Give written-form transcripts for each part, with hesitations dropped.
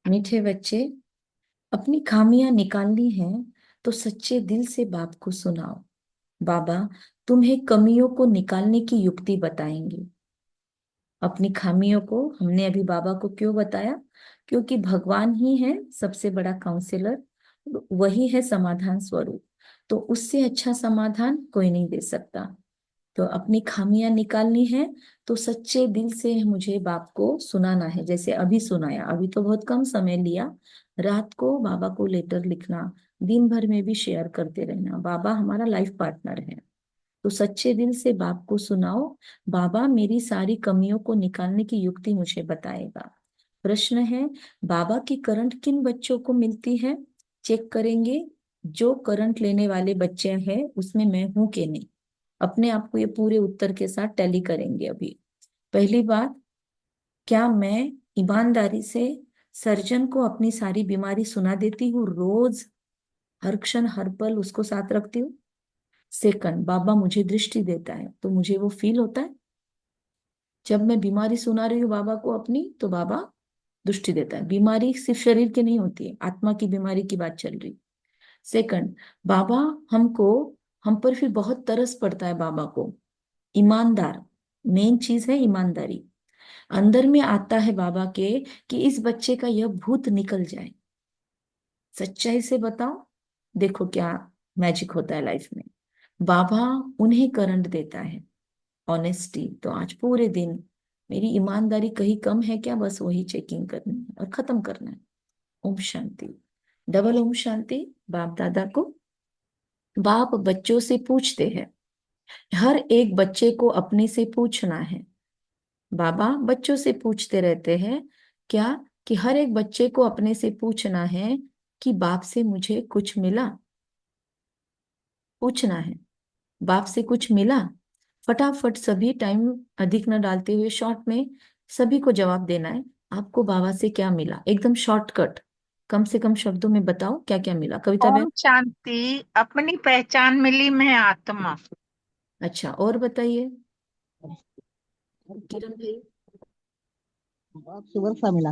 मीठे बच्चे, अपनी खामियां निकालनी है तो सच्चे दिल से बाप को सुनाओ। बाबा तुम्हें कमियों को निकालने की युक्ति बताएंगे। अपनी खामियों को हमने अभी बाबा को क्यों बताया? क्योंकि भगवान ही है सबसे बड़ा काउंसलर, वही है समाधान स्वरूप। तो उससे अच्छा समाधान कोई नहीं दे सकता। तो अपनी खामियां निकालनी है तो सच्चे दिल से मुझे बाप को सुनाना है, जैसे अभी सुनाया। अभी तो बहुत कम समय लिया। रात को बाबा को लेटर लिखना, दिन भर में भी शेयर करते रहना। बाबा हमारा लाइफ पार्टनर है। तो सच्चे दिल से बाप को सुनाओ। बाबा मेरी सारी कमियों को निकालने की युक्ति मुझे बताएगा। प्रश्न है, बाबा की करंट किन बच्चों को मिलती है? चेक करेंगे। जो करंट लेने वाले बच्चे हैं उसमें मैं हूं कि नहीं। अपने आप को ये पूरे उत्तर के साथ टैली करेंगे अभी। पहली बात, क्या मैं ईमानदारी से सर्जन को अपनी सारी बीमारी सुना देती हूँ रोज? हर क्षण हर पल उसको साथ रखती हूँ। सेकंड, बाबा मुझे दृष्टि देता है तो मुझे वो फील होता है? जब मैं बीमारी सुना रही हूँ बाबा को अपनी, तो बाबा दृष्टि देता है। बीमारी सिर्फ शरीर की नहीं होती है, आत्मा की बीमारी की बात चल रही। सेकंड, बाबा हमको, हम पर फिर बहुत तरस पड़ता है बाबा को। ईमानदार, मेन चीज है ईमानदारी। अंदर में आता है बाबा के कि इस बच्चे का यह भूत निकल जाए। सच्चाई से बताओ, देखो क्या मैजिक होता है लाइफ में। बाबा उन्हें करंट देता है, ऑनेस्टी। तो आज पूरे दिन मेरी ईमानदारी कहीं कम है क्या? बस वही चेकिंग करनी है और खत्म करना है। ओम शांति। डबल ओम शांति बाप दादा को। बाप बच्चों से पूछते हैं, हर एक बच्चे को अपने से पूछना है। बाबा बच्चों से पूछते रहते हैं क्या? कि हर एक बच्चे को अपने से पूछना है कि बाप से मुझे कुछ मिला? पूछना है, बाप से कुछ मिला? फटाफट सभी, टाइम अधिक न डालते हुए शॉर्ट में सभी को जवाब देना है। आपको बाबा से क्या मिला? एकदम शॉर्टकट, कम से कम शब्दों में बताओ क्या क्या मिला। कविता बहन? ओम शांति। अपनी पहचान मिली, मैं आत्मा। अच्छा, और बताइए। किरण भाई? आपसे वर्षा मिला।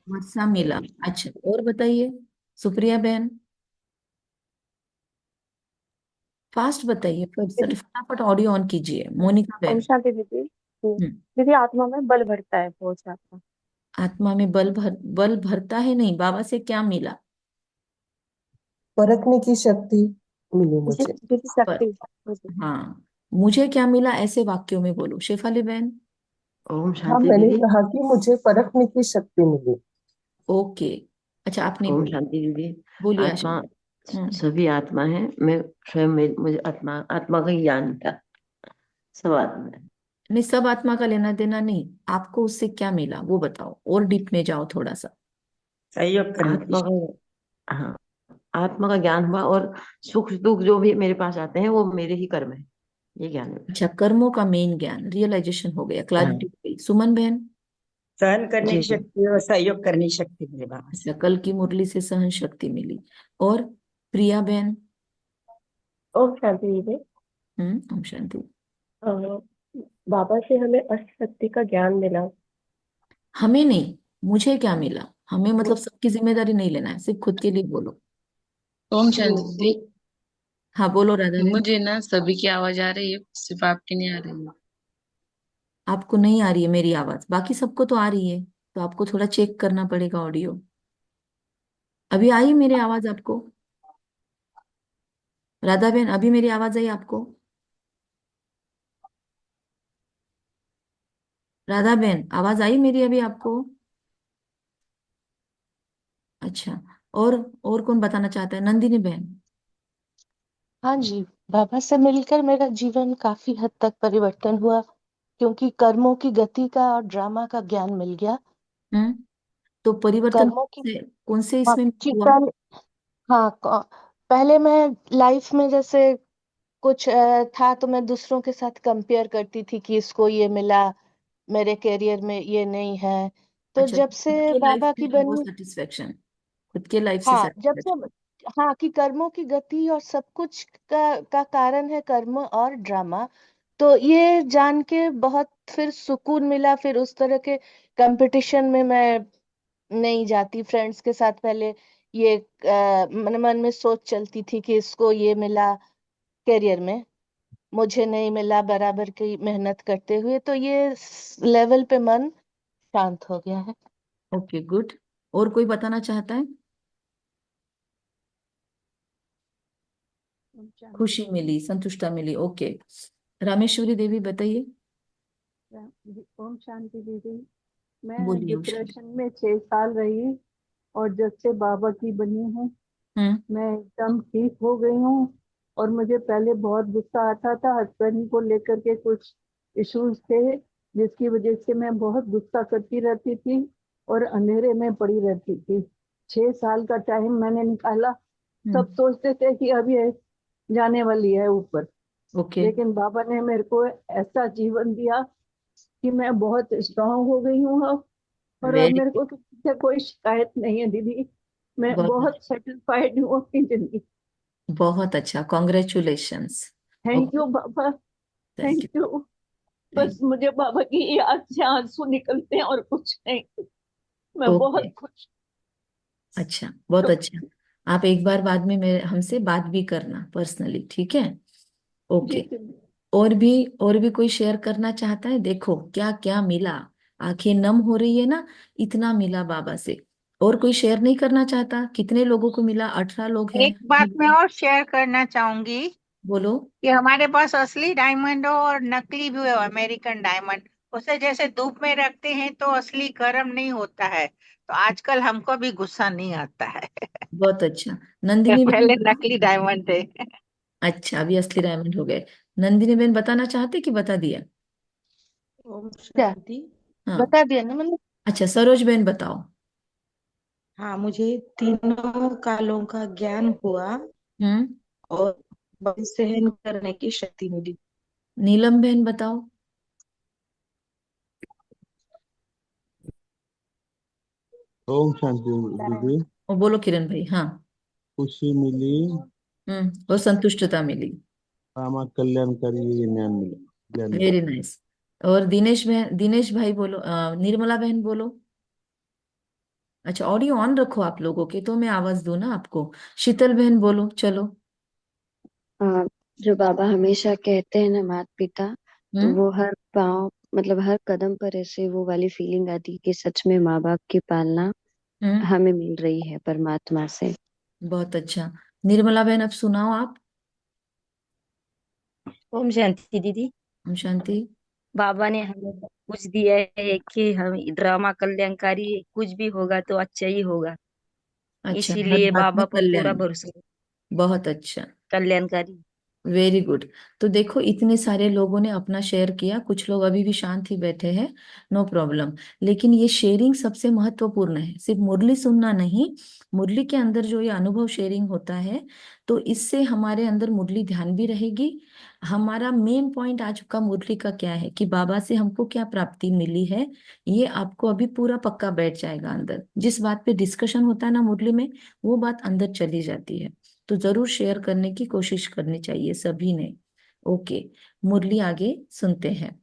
वर्षा मिला। अच्छा, और बताइए। सुप्रिया बहन? फास्ट बताइए, दीदी। फटाफट ऑडियो ऑन कीजिए। मोनिका ओम बहन? शांति दीदी। हम्म। दीदी, आत्मा में बल भरता है बहुत ज्यादा। आत्मा में बल भरता है नहीं, बाबा से क्या मिला? परखने की शक्ति मिली जी मुझे। दीदी, पर, शक्ति मुझे। हाँ, मुझे क्या मिला ऐसे वाक्यों में बोलो। शेफाली बहन? ओम हाँ, शांति मैंने दीदी। कहा कि मुझे परखने की शक्ति मिली। ओके। अच्छा, आपने ओम बोला। शांति दीदी। बोलिए आशा। आत्मा, हम्म। सभी आत्मा है। मैं स्वयं मुझे आत्मा आत्मा का ज्ञान था। सब आत्मा है। नहीं, सब आत्मा का लेना देना नहीं, आपको उससे क्या मिला वो बताओ, और डीप में जाओ थोड़ा सा। सहयोग करने की आत्मा का, हाँ, आत्मा का ज्ञान हुआ, और सुख दुख जो भी मेरे पास आते हैं वो मेरे ही कर्म है, ये ज्ञान है। अच्छा, कर्मों का मेन ज्ञान, रियलाइजेशन हो गया, क्लैरिटी हाँ हो गई। सुमन बहन? सहन करने जी। की शक्ति और सहयोग करने की शक्ति मेरे बाबा से। अच्छा, कल की मुरली से सहन शक्ति मिली। और प्रिया बहन? ओम शांति दीदी। ओम शांति। अ, बाबा से हमें अष्ट शक्ति का ज्ञान मिला। हमें नहीं, मुझे क्या मिला? हमें मतलब मु- सबकी जिम्मेदारी नहीं लेना है, सिर्फ खुद के लिए बोलो। ओम जी शांति दीदी। हाँ बोलो राधा बहन। मुझे ना सभी की आवाज आ रही है, सिर्फ आपकी नहीं आ रही है। आपको नहीं आ रही है मेरी आवाज, बाकी सबको तो आ रही है। तो आपको थोड़ा चेक करना पड़ेगा ऑडियो। अभी आई मेरी आवाज आपको? राधा बहन, अभी मेरी आवाज आई आपको? राधा बहन, आवाज आई मेरी अभी आपको? अच्छा। और और कौन बताना चाहता है? नंदिनी बहन? हाँ जी। बाबा से मिलकर मेरा जीवन काफी हद तक परिवर्तन हुआ, क्योंकि कर्मों की गति का और ड्रामा का ज्ञान मिल गया। हम्म। तो परिवर्तन कर्मों की कौन से हाँ, इसमें कि हुआ? पहले हाँ पहले मैं लाइफ में जैसे कुछ था तो मैं दूसरों के साथ कंपेयर करती थी कि इसको ये मिला, मेरे करियर में ये नहीं है। तो अच्छा, जब खुद से के लाइफ बाबा से की वो बनी सेटिस्फेक्शन, खुद के लाइफ से हाँ जब से सेटिस्फेक्शन। हाँ कि कर्मों की गति और सब कुछ का कारण है कर्म और ड्रामा। तो ये जान के बहुत फिर सुकून मिला। फिर उस तरह के कंपटीशन में मैं नहीं जाती। फ्रेंड्स के साथ पहले ये मन मन में सोच चलती थी कि इसको ये मिला करियर में, मुझे नहीं मिला बराबर की मेहनत करते हुए, तो ये लेवल पे मन शांत हो गया है। Okay, good. और कोई बताना चाहता है? खुशी मिली, संतुष्टा मिली, ओके। रामेश्वरी देवी बताइए। ओम शांति दीदी। मैं बोलिए उषा। डिप्रेशन में 6 साल रही और जब से बाबा की बनी हूँ हम्म। मैं एकदम ठीक हो गई हूँ। और मुझे पहले बहुत गुस्सा आता था, हस्बैंड को लेकर के कुछ इश्यूज थे जिसकी वजह से मैं बहुत गुस्सा करती रहती थी और अंधेरे में पड़ी रहती थी। 6 साल का टाइम मैंने निकाला। सब हम्म। सोचते थे कि अब ये जाने वाली है ऊपर, ओके। लेकिन बाबा ने मेरे को ऐसा जीवन दिया कि मैं बहुत स्ट्रांग हो गई हूँ अब। और अब वेरी मेरे गुड। को किसी से कोई शिकायत नहीं है दीदी। मैं बहुत अच्छा। बहुत सेटिस्फाइड हूँ अपनी जिंदगी। बहुत अच्छा, congratulations. Thank okay. You Baba. Thank thank you. You. बस थैंक। मुझे बाबा की याद से आंसू निकलते हैं और कुछ नहीं। मैं ओके। बहुत खुश अच्छा, बहुत हूँ। अच्छा। आप एक बार बाद में मेरे हमसे बात भी करना पर्सनली, ठीक है? जी ओके। दीदी। और भी कोई शेयर करना चाहता है? देखो क्या क्या मिला, आंखें नम हो रही है ना, इतना मिला बाबा से। और कोई शेयर नहीं करना चाहता? कितने लोगों को मिला? 18 लोग हैं। एक बात मैं और शेयर करना चाहूंगी बोलो। कि हमारे पास असली डायमंड हो और नकली भी हो, अमेरिकन डायमंड। उसे जैसे धूप में रखते हैं तो असली गर्म नहीं होता है, तो आजकल हमको भी गुस्सा नहीं आता है। बहुत अच्छा। नंदिनी बहन पहले बताओ। नकली डायमंड थे। अच्छा, अभी असली डायमंड हो गए। नंदिनी बहन बताना चाहते कि बता दिया? ओम क्या शांति। हाँ। बता दिया ना मैंने। अच्छा, सरोज बहन बताओ। हाँ, मुझे तीनों कालों का ज्ञान हुआ हम्म। और सहन करने की शक्ति मिली। नीलम बहन बताओ। ओम शांति दीदी। और बोलो किरण भाई। हाँ। खुशी मिली। और संतुष्टता मिली। रामा कल्याणकारी ये ज्ञान मिला। ज्ञान मिला। Very nice. और दिनेश भाई बोलो, निर्मला बहन बोलो। अच्छा, ऑडियो ऑन रखो आप लोगों के, तो मैं आवाज दूं ना आपको। शीतल बहन बोलो, चलो। जो बाबा हमेशा कहते हैं ना माता पिता, तो हम्म। वो हर पाँव मतलब हर कदम पर ऐसे वो वाली फीलिंग आती है कि सच में माँ बाप की पालना हम्म। हमें मिल रही है परमात्मा से। बहुत अच्छा। निर्मला बहन अब सुनाओ आप। ओम शांति दीदी। हम शांति। बाबा ने हमें सब कुछ दिया है कि हम ड्रामा कल्याणकारी कुछ भी होगा तो अच्छा ही होगा। अच्छा, हर इसीलिए बात में बाबा पर पूरा कल्याण। भरोसा है, बहुत अच्छा। कल्याणकारी। Very good. तो देखो, इतने सारे लोगों ने अपना शेयर किया, कुछ लोग अभी भी शांत ही बैठे हैं। No problem. लेकिन ये शेयरिंग सबसे महत्वपूर्ण है, सिर्फ मुरली सुनना नहीं। मुरली के अंदर जो ये अनुभव शेयरिंग होता है, तो इससे हमारे अंदर मुरली ध्यान भी रहेगी। हमारा मेन पॉइंट आज का मुरली का क्या है कि बाबा से हमको क्या प्राप्ति मिली है, ये आपको अभी पूरा पक्का बैठ जाएगा अंदर। जिस बात पे डिस्कशन होता है ना मुरली में, वो बात अंदर चली जाती है। तो जरूर शेयर करने की कोशिश करनी चाहिए सभी ने। ओके। मुरली आगे सुनते हैं।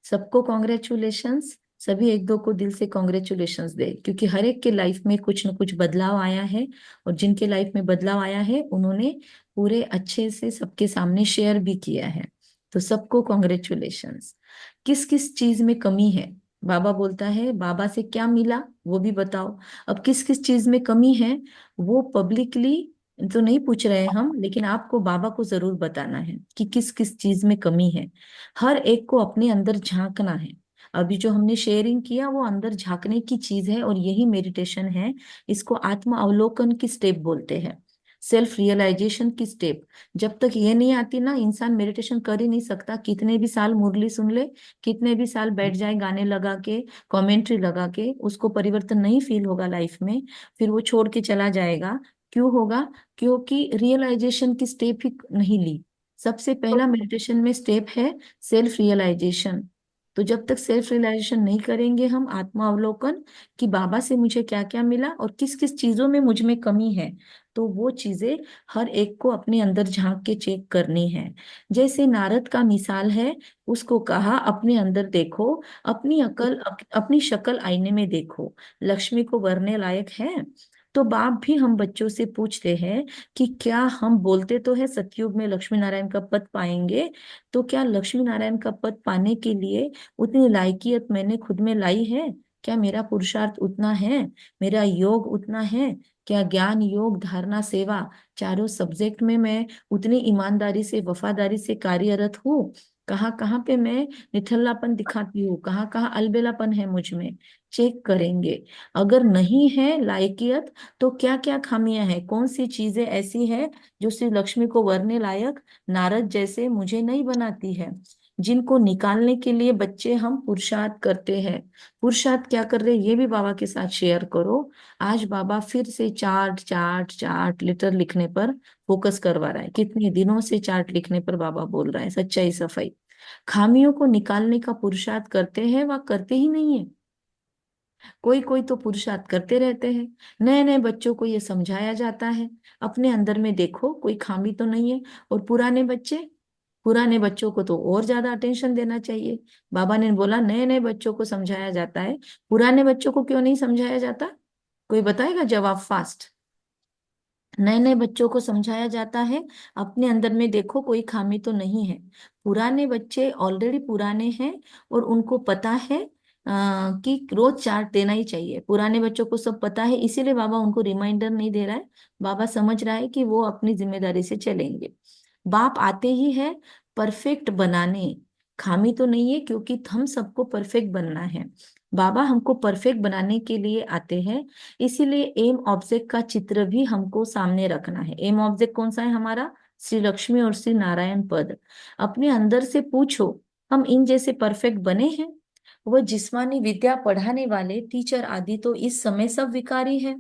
सबको कॉन्ग्रेचुलेशंस। सभी एक दो को दिल से कॉन्ग्रेचुलेशंस दे, क्योंकि हर एक के लाइफ में कुछ न कुछ बदलाव आया है। और जिनके लाइफ में बदलाव आया है उन्होंने पूरे अच्छे से सबके सामने शेयर भी किया है। तो सबको कॉन्ग्रेचुलेशंस। किस किस चीज में कमी है? बाबा बोलता है बाबा से क्या मिला वो भी बताओ। अब किस किस चीज में कमी है वो पब्लिकली तो नहीं पूछ रहे हम, लेकिन आपको बाबा को जरूर बताना है कि किस किस चीज में कमी है। हर एक को अपने अंदर झांकना है। अभी जो हमने शेयरिंग किया वो अंदर झांकने की चीज है, और यही मेडिटेशन है। इसको आत्म अवलोकन की स्टेप बोलते हैं, सेल्फ रियलाइजेशन की स्टेप। जब तक ये नहीं आती ना, इंसान मेडिटेशन कर ही नहीं सकता। कितने भी साल मुरली सुन ले, कितने भी साल बैठ जाए गाने लगा के, कमेंट्री लगा के, उसको परिवर्तन नहीं फील होगा लाइफ में। फिर वो छोड़ के चला जाएगा। क्यों होगा? क्योंकि रियलाइजेशन की स्टेप ही नहीं ली। सबसे पहला मेडिटेशन में स्टेप है सेल्फ रियलाइजेशन। तो जब तक सेल्फ रियलाइजेशन नहीं करेंगे हम, आत्मा अवलोकन, कि बाबा से मुझे क्या क्या मिला और किस किस चीजों में मुझ में कमी है, तो वो चीजें हर एक को अपने अंदर झांक के चेक करनी है। जैसे नारद का मिसाल है, उसको कहा अपने अंदर देखो, अपनी अकल अपनी शक्ल आईने में देखो, लक्ष्मी को वरने लायक है। तो बाप भी हम बच्चों से पूछते हैं कि क्या हम बोलते तो है सतयुग में लक्ष्मी नारायण का पद पाएंगे, तो क्या लक्ष्मी नारायण का पद पाने के लिए उतनी लायकियत मैंने खुद में लाई है? क्या मेरा पुरुषार्थ उतना है? मेरा योग उतना है? क्या ज्ञान योग धारणा सेवा चारों सब्जेक्ट में मैं उतनी ईमानदारी से वफादारी से कार्यरत हूँ? कहाँ कहाँ पे मैं निठल्लापन दिखाती हूँ, कहाँ कहाँ अलबेलापन है मुझ में? चेक करेंगे। अगर नहीं है लायकियत, तो क्या क्या खामियां हैं, कौन सी चीजें ऐसी है जो श्री लक्ष्मी को वरने लायक नारद जैसे मुझे नहीं बनाती है, जिनको निकालने के लिए बच्चे हम पुरुषार्थ करते हैं। पुरुषार्थ क्या कर रहे हैं ये भी बाबा के साथ शेयर करो। आज बाबा फिर से चार्ट चार्ट चार्ट लेटर लिखने पर फोकस करवा रहा है, कितने दिनों से चार्ट लिखने पर बाबा बोल रहा है सच्चाई सफाई। खामियों को निकालने का पुरुषार्थ करते हैं व करते ही नहीं है। कोई कोई तो पुरुषार्थ करते रहते हैं। नए नए बच्चों को ये समझाया जाता है, अपने अंदर में देखो कोई खामी तो नहीं है। और पुराने बच्चों को तो और ज्यादा अटेंशन देना चाहिए। बाबा ने बोला नए नए बच्चों को समझाया जाता है, पुराने बच्चों को क्यों नहीं समझाया जाता? कोई बताएगा जवाब फास्ट। नए नए बच्चों को समझाया जाता है, अपने अंदर में देखो कोई खामी तो नहीं है। पुराने बच्चे ऑलरेडी पुराने हैं और उनको पता है कि रोज चार्ट देना ही चाहिए। पुराने बच्चों को सब पता है, इसीलिए बाबा उनको रिमाइंडर नहीं दे रहा है। बाबा समझ रहा है कि वो अपनी जिम्मेदारी से चलेंगे। बाप आते ही है परफेक्ट बनाने, खामी तो नहीं है, क्योंकि हम सबको परफेक्ट बनना है। बाबा हमको परफेक्ट बनाने के लिए आते हैं, इसीलिए एम ऑब्जेक्ट का चित्र भी हमको सामने रखना है। एम ऑब्जेक्ट कौन सा है हमारा? श्री लक्ष्मी और श्री नारायण पद। अपने अंदर से पूछो, हम इन जैसे परफेक्ट बने हैं? वह जिस्मानी विद्या पढ़ाने वाले टीचर आदि तो इस समय सब विकारी हैं।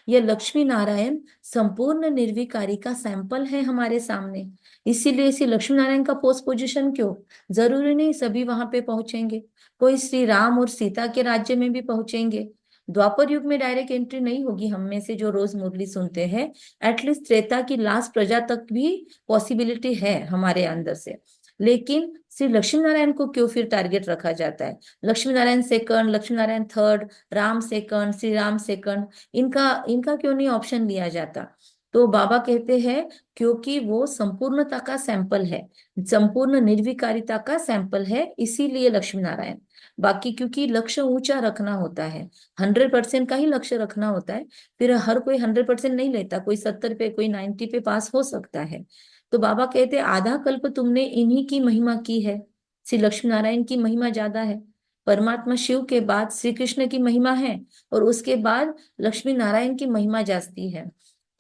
यह लक्ष्मी नारायण संपूर्ण निर्विकारी का सैंपल है हमारे सामने। इसीलिए इसी लक्ष्मी नारायण का पोस्ट पोजीशन क्यों? जरूरी नहीं सभी वहां पे पहुंचेंगे, कोई श्री राम और सीता के राज्य में भी पहुंचेंगे। द्वापर युग में डायरेक्ट एंट्री नहीं होगी हम में से जो रोज मुरली सुनते हैं। एटलीस्ट त्रेता की लास्ट प्रजा तक भी पॉसिबिलिटी है हमारे अंदर से। लेकिन श्री लक्ष्मी नारायण को क्यों फिर टारगेट रखा जाता है? Lakshmi Narayan second, Lakshmi Narayan third, Ram second, Shri Ram second, इनका इनका क्यों नहीं ऑप्शन लिया जाता? तो बाबा कहते हैं क्योंकि वो संपूर्णता का सैंपल है, संपूर्ण निर्विकारिता का सैंपल है, इसीलिए लक्ष्मी नारायण। बाकी क्योंकि लक्ष्य ऊंचा रखना होता है, 100% का ही लक्ष्य रखना होता है। फिर हर कोई 100% नहीं लेता, कोई 70 पे कोई 90 पे पास हो सकता है। तो बाबा कहते हैं आधा कल्प तुमने इन्हीं की महिमा की है, श्री लक्ष्मी नारायण की महिमा ज्यादा है। परमात्मा शिव के बाद श्री कृष्ण की महिमा है और उसके बाद लक्ष्मी नारायण की महिमा जास्ती है।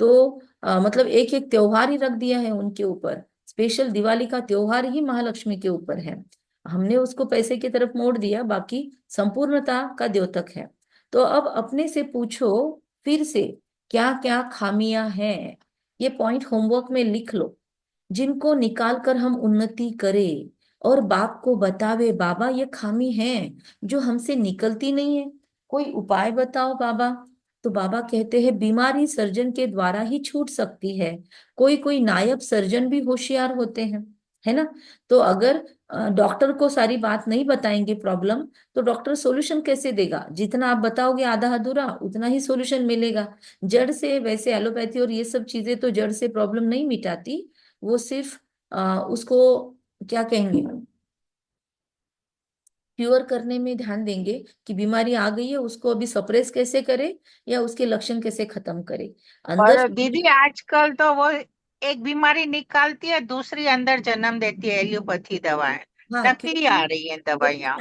तो मतलब एक एक त्योहार ही रख दिया है उनके ऊपर। स्पेशल दिवाली का त्योहार ही महालक्ष्मी के ऊपर है, हमने उसको पैसे की तरफ मोड़ दिया, बाकी संपूर्णता का द्योतक है। तो अब अपने से पूछो फिर से, क्या क्या खामियां हैं? ये पॉइंट होमवर्क में लिख लो, जिनको निकाल कर हम उन्नति करें और बाप को बतावे बाबा ये खामी है जो हमसे निकलती नहीं है, कोई उपाय बताओ बाबा। तो बाबा कहते हैं बीमारी सर्जन के द्वारा ही छूट सकती है। कोई कोई नायब सर्जन भी होशियार होते हैं, है ना? तो अगर डॉक्टर को सारी बात नहीं बताएंगे प्रॉब्लम, तो डॉक्टर सॉल्यूशन कैसे देगा? जितना आप बताओगे आधा अधूरा उतना ही सॉल्यूशन मिलेगा जड़ से। वैसे एलोपैथी और ये सब चीजें तो जड़ से प्रॉब्लम नहीं मिटाती, वो सिर्फ उसको क्या कहेंगे, क्योर करने में ध्यान देंगे कि बीमारी आ गई है उसको अभी सप्रेस कैसे करे या उसके लक्षण कैसे खत्म करे अंदर और से। दीदी आजकल तो वो एक बीमारी निकालती है, दूसरी अंदर जन्म देती है, एलियोपैथी दवाएं हाँ, नकली क्योंकि आ रही हैं क्योंकि दवाइयाँ।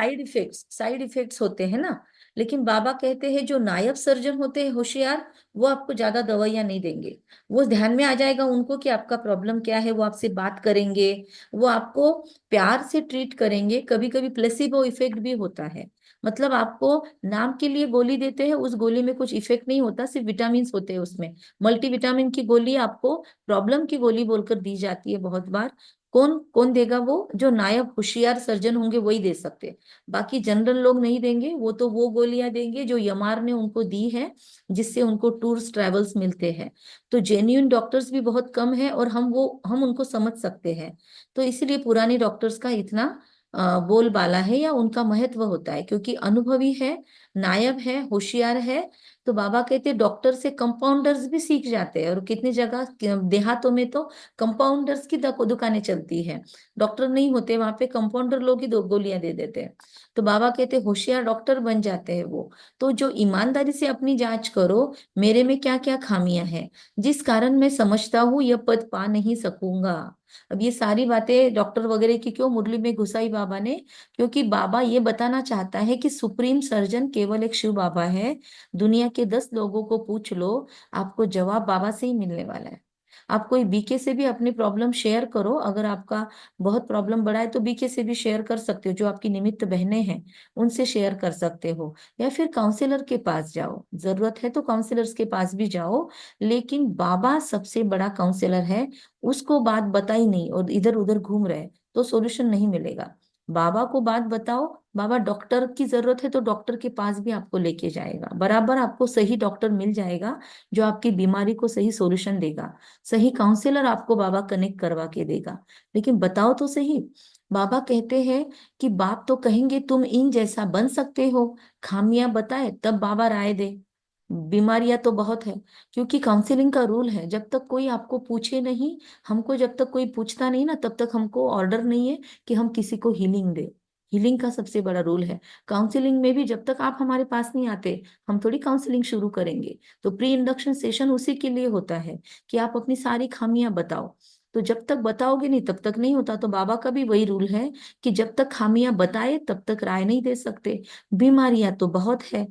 साइड इफेक्ट्स होते हैं ना। लेकिन बाबा कहते हैं जो नायब सर्जन होते हैं होशियार, वो आपको ज्यादा दवाइयां नहीं देंगे। वो ध्यान में आ जाएगा उनको कि आपका प्रॉब्लम क्या है, वो आपसे बात करेंगे, वो आपको प्यार से ट्रीट करेंगे। कभी कभी प्लेसिबो इफेक्ट भी होता है, मतलब आपको नाम के लिए गोली देते हैं, उस गोली में कुछ इफेक्ट नहीं होता, सिर्फ विटामिन होते हैं उसमें। मल्टीविटामिन की गोली आपको प्रॉब्लम की गोली बोलकर दी जाती है बहुत बार, कौन कौन देगा? वो जो नायब होशियार सर्जन होंगे वही दे सकते, बाकी जनरल लोग नहीं देंगे। वो तो वो गोलियां देंगे जो यमार ने उनको दी है, जिससे उनको टूर्स ट्रेवल्स मिलते हैं। तो जेन्युइन डॉक्टर्स भी बहुत कम है, और हम उनको समझ सकते हैं। तो इसलिए पुराने डॉक्टर्स का इतना बोलबाला है, या उनका महत्व होता है, क्योंकि अनुभवी है, नायब है, होशियार है। तो बाबा कहते डॉक्टर से कंपाउंडर्स भी सीख जाते हैं, और कितनी जगह देहातों में तो कंपाउंडर्स की दुकानें चलती है, डॉक्टर नहीं होते वहां पे, कंपाउंडर लोग ही दो गोलियां दे देते हैं। तो बाबा कहते होशियार डॉक्टर बन जाते हैं वो। तो जो ईमानदारी से अपनी जांच करो, मेरे में क्या क्या खामियां हैं, जिस कारण मैं समझता हूँ यह पद पा नहीं सकूंगा। अब ये सारी बातें डॉक्टर वगैरह की क्यों मुरली में घुसाई बाबा ने? क्योंकि बाबा ये बताना चाहता है कि सुप्रीम सर्जन केवल एक शिव बाबा है। दुनिया के 10 लोगों को पूछ लो, आपको जवाब बाबा से ही मिलने वाला है। आप कोई बीके से भी अपनी प्रॉब्लम शेयर करो, अगर आपका बहुत प्रॉब्लम बड़ा है तो बीके से भी शेयर कर सकते हो, जो आपकी निमित्त बहनें हैं उनसे शेयर कर सकते हो, या फिर काउंसलर के पास जाओ, जरूरत है तो काउंसलर्स के पास भी जाओ। लेकिन बाबा सबसे बड़ा काउंसलर है, उसको बात बताई नहीं और इधर उधर घूम रहे तो सॉल्यूशन नहीं मिलेगा। बाबा को बात बताओ, बाबा डॉक्टर की जरूरत है तो डॉक्टर के पास भी आपको लेके जाएगा, बराबर आपको सही डॉक्टर मिल जाएगा जो आपकी बीमारी को सही सॉल्यूशन देगा। सही काउंसलर आपको बाबा कनेक्ट करवा के देगा। लेकिन बताओ तो सही। बाबा कहते हैं कि बाप तो कहेंगे तुम इन जैसा बन सकते हो, खामियां बताए तब बाबा राय दे। बीमारियां तो बहुत है, क्योंकि काउंसलिंग का रूल है, जब तक कोई आपको पूछे नहीं, हमको जब तक कोई पूछता नहीं ना, तब तक हमको ऑर्डर नहीं है कि हम किसी को हीलिंग दे। हीलिंग का सबसे बड़ा रूल है। काउंसलिंग में भी जब तक आप हमारे पास नहीं आते, हम थोड़ी काउंसलिंग शुरू करेंगे। तो प्री इंडक्शन सेशन उसी के लिए होता है कि आप अपनी सारी खामियां बताओ। तो जब तक बताओगे नहीं तब तक नहीं होता। तो बाबा का भी वही रूल है कि जब तक खामियां बताए तब तक राय नहीं दे सकते। बीमारियां तो बहुत है,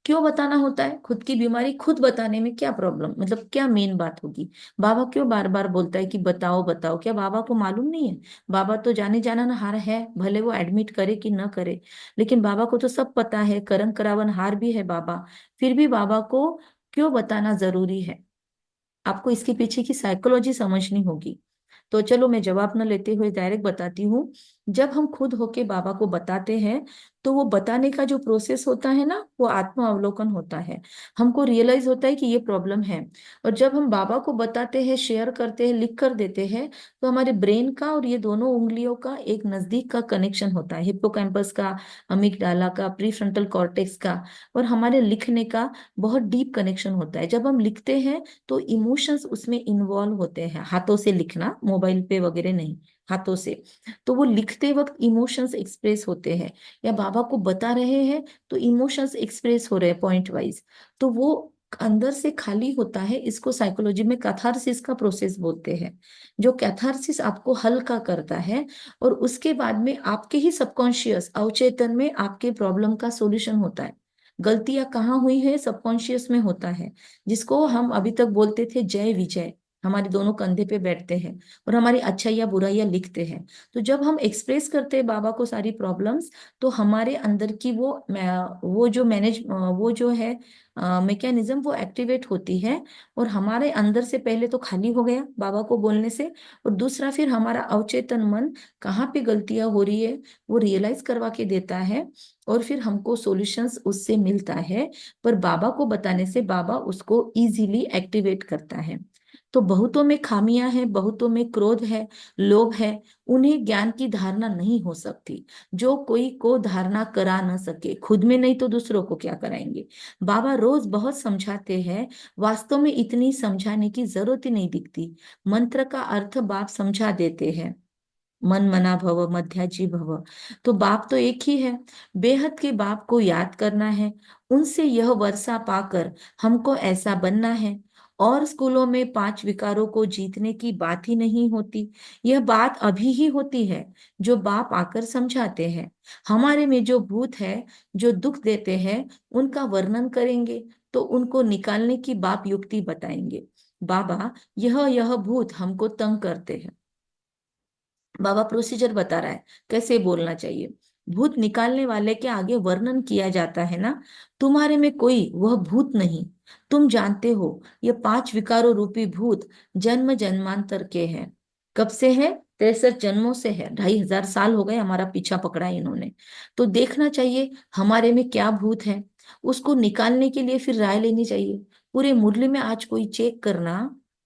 क्यों बताना होता है? खुद की बीमारी खुद बताने में क्या प्रॉब्लम, मतलब क्या मेन बात होगी? बाबा क्यों बार बार बोलता है कि बताओ बताओ? क्या बाबा को मालूम नहीं है? बाबा तो जाने जाना न हार है, भले वो एडमिट करे कि न करे, लेकिन बाबा को तो सब पता है, करम करावन हार भी है बाबा। फिर भी बाबा को क्यों बताना जरूरी है? आपको इसके पीछे की साइकोलॉजी समझनी होगी। तो चलो मैं जवाब न लेते हुए डायरेक्ट बताती हूँ। जब हम खुद होके बाबा को बताते हैं, तो वो बताने का जो प्रोसेस होता है ना, वो आत्म अवलोकन होता है। हमको रियलाइज होता है कि ये प्रॉब्लम है। और जब हम बाबा को बताते हैं, शेयर करते हैं, लिख कर देते हैं, तो हमारे ब्रेन का और ये दोनों उंगलियों का एक नजदीक का कनेक्शन होता है, हिप्पोकैम्पस का, अमिगडाला का, प्रीफ्रंटल कॉर्टेक्स का, और हमारे लिखने का बहुत डीप कनेक्शन होता है। जब हम लिखते हैं तो इमोशंस उसमें इन्वॉल्व होते हैं, हाथों से लिखना, मोबाइल पे वगैरह नहीं, हाथों से। तो वो लिखते वक्त इमोशंस एक्सप्रेस होते हैं, या बाबा को बता रहे हैं तो इमोशंस एक्सप्रेस हो रहे हैं पॉइंट वाइज। तो वो अंदर से खाली होता है, इसको साइकोलॉजी में कैथारसिस का प्रोसेस बोलते हैं। जो कैथारसिस आपको हल्का करता है, और उसके बाद में आपके ही सबकॉन्शियस अवचेतन में आपके प्रॉब्लम का सॉल्यूशन होता है। गलतियां कहाँ हुई है? सबकॉन्शियस में होता है, जिसको हम अभी तक बोलते थे जय विजय। हमारे दोनों कंधे पे बैठते हैं और हमारी अच्छाइयाँ बुराइयां लिखते हैं। तो जब हम एक्सप्रेस करते हैं बाबा को सारी प्रॉब्लम्स, तो हमारे अंदर की वो जो वो जो है मैकेनिज्म, वो एक्टिवेट होती है। और हमारे अंदर से पहले तो खाली हो गया बाबा को बोलने से, और दूसरा फिर हमारा अवचेतन मन कहाँ पे गलतियां हो रही है वो रियलाइज करवा के देता है, और फिर हमको सॉल्यूशंस उससे मिलता है। पर बाबा को बताने से बाबा उसको इजीली एक्टिवेट करता है। तो बहुतों में खामियां हैं, बहुतों में क्रोध है, लोभ है, उन्हें ज्ञान की धारणा नहीं हो सकती। जो कोई को धारणा करा ना सके, खुद में नहीं तो दूसरों को क्या कराएंगे? बाबा रोज बहुत समझाते हैं, वास्तव में इतनी समझाने की जरूरत ही नहीं दिखती। मंत्र का अर्थ बाप समझा देते हैं, मन मना भव मध्याजी भव। तो बाप तो एक ही है। बेहद के बाप को याद करना है, उनसे यह वर्षा पाकर हमको ऐसा बनना है। और स्कूलों में 5 विकारों को जीतने की बात ही नहीं होती, यह बात अभी ही होती है जो बाप आकर समझाते हैं। हमारे में जो भूत है, जो दुख देते हैं, उनका वर्णन करेंगे तो उनको निकालने की बाप युक्ति बताएंगे। बाबा यह भूत हमको तंग करते हैं, बाबा प्रोसीजर बता रहा है कैसे बोलना चाहिए। भूत निकालने वाले के आगे वर्णन किया जाता है ना, तुम्हारे में कोई वह भूत नहीं, तुम जानते हो ये 5 विकारों रूपी भूत जन्म जन्मांतर के हैं। कब से है? 63 जन्मों से है, 2500 साल हो गए हमारा पीछा पकड़ा है इन्होंने। तो देखना चाहिए हमारे में क्या भूत है, उसको निकालने के लिए फिर राय लेनी चाहिए। पूरे मुरली में आज कोई चेक करना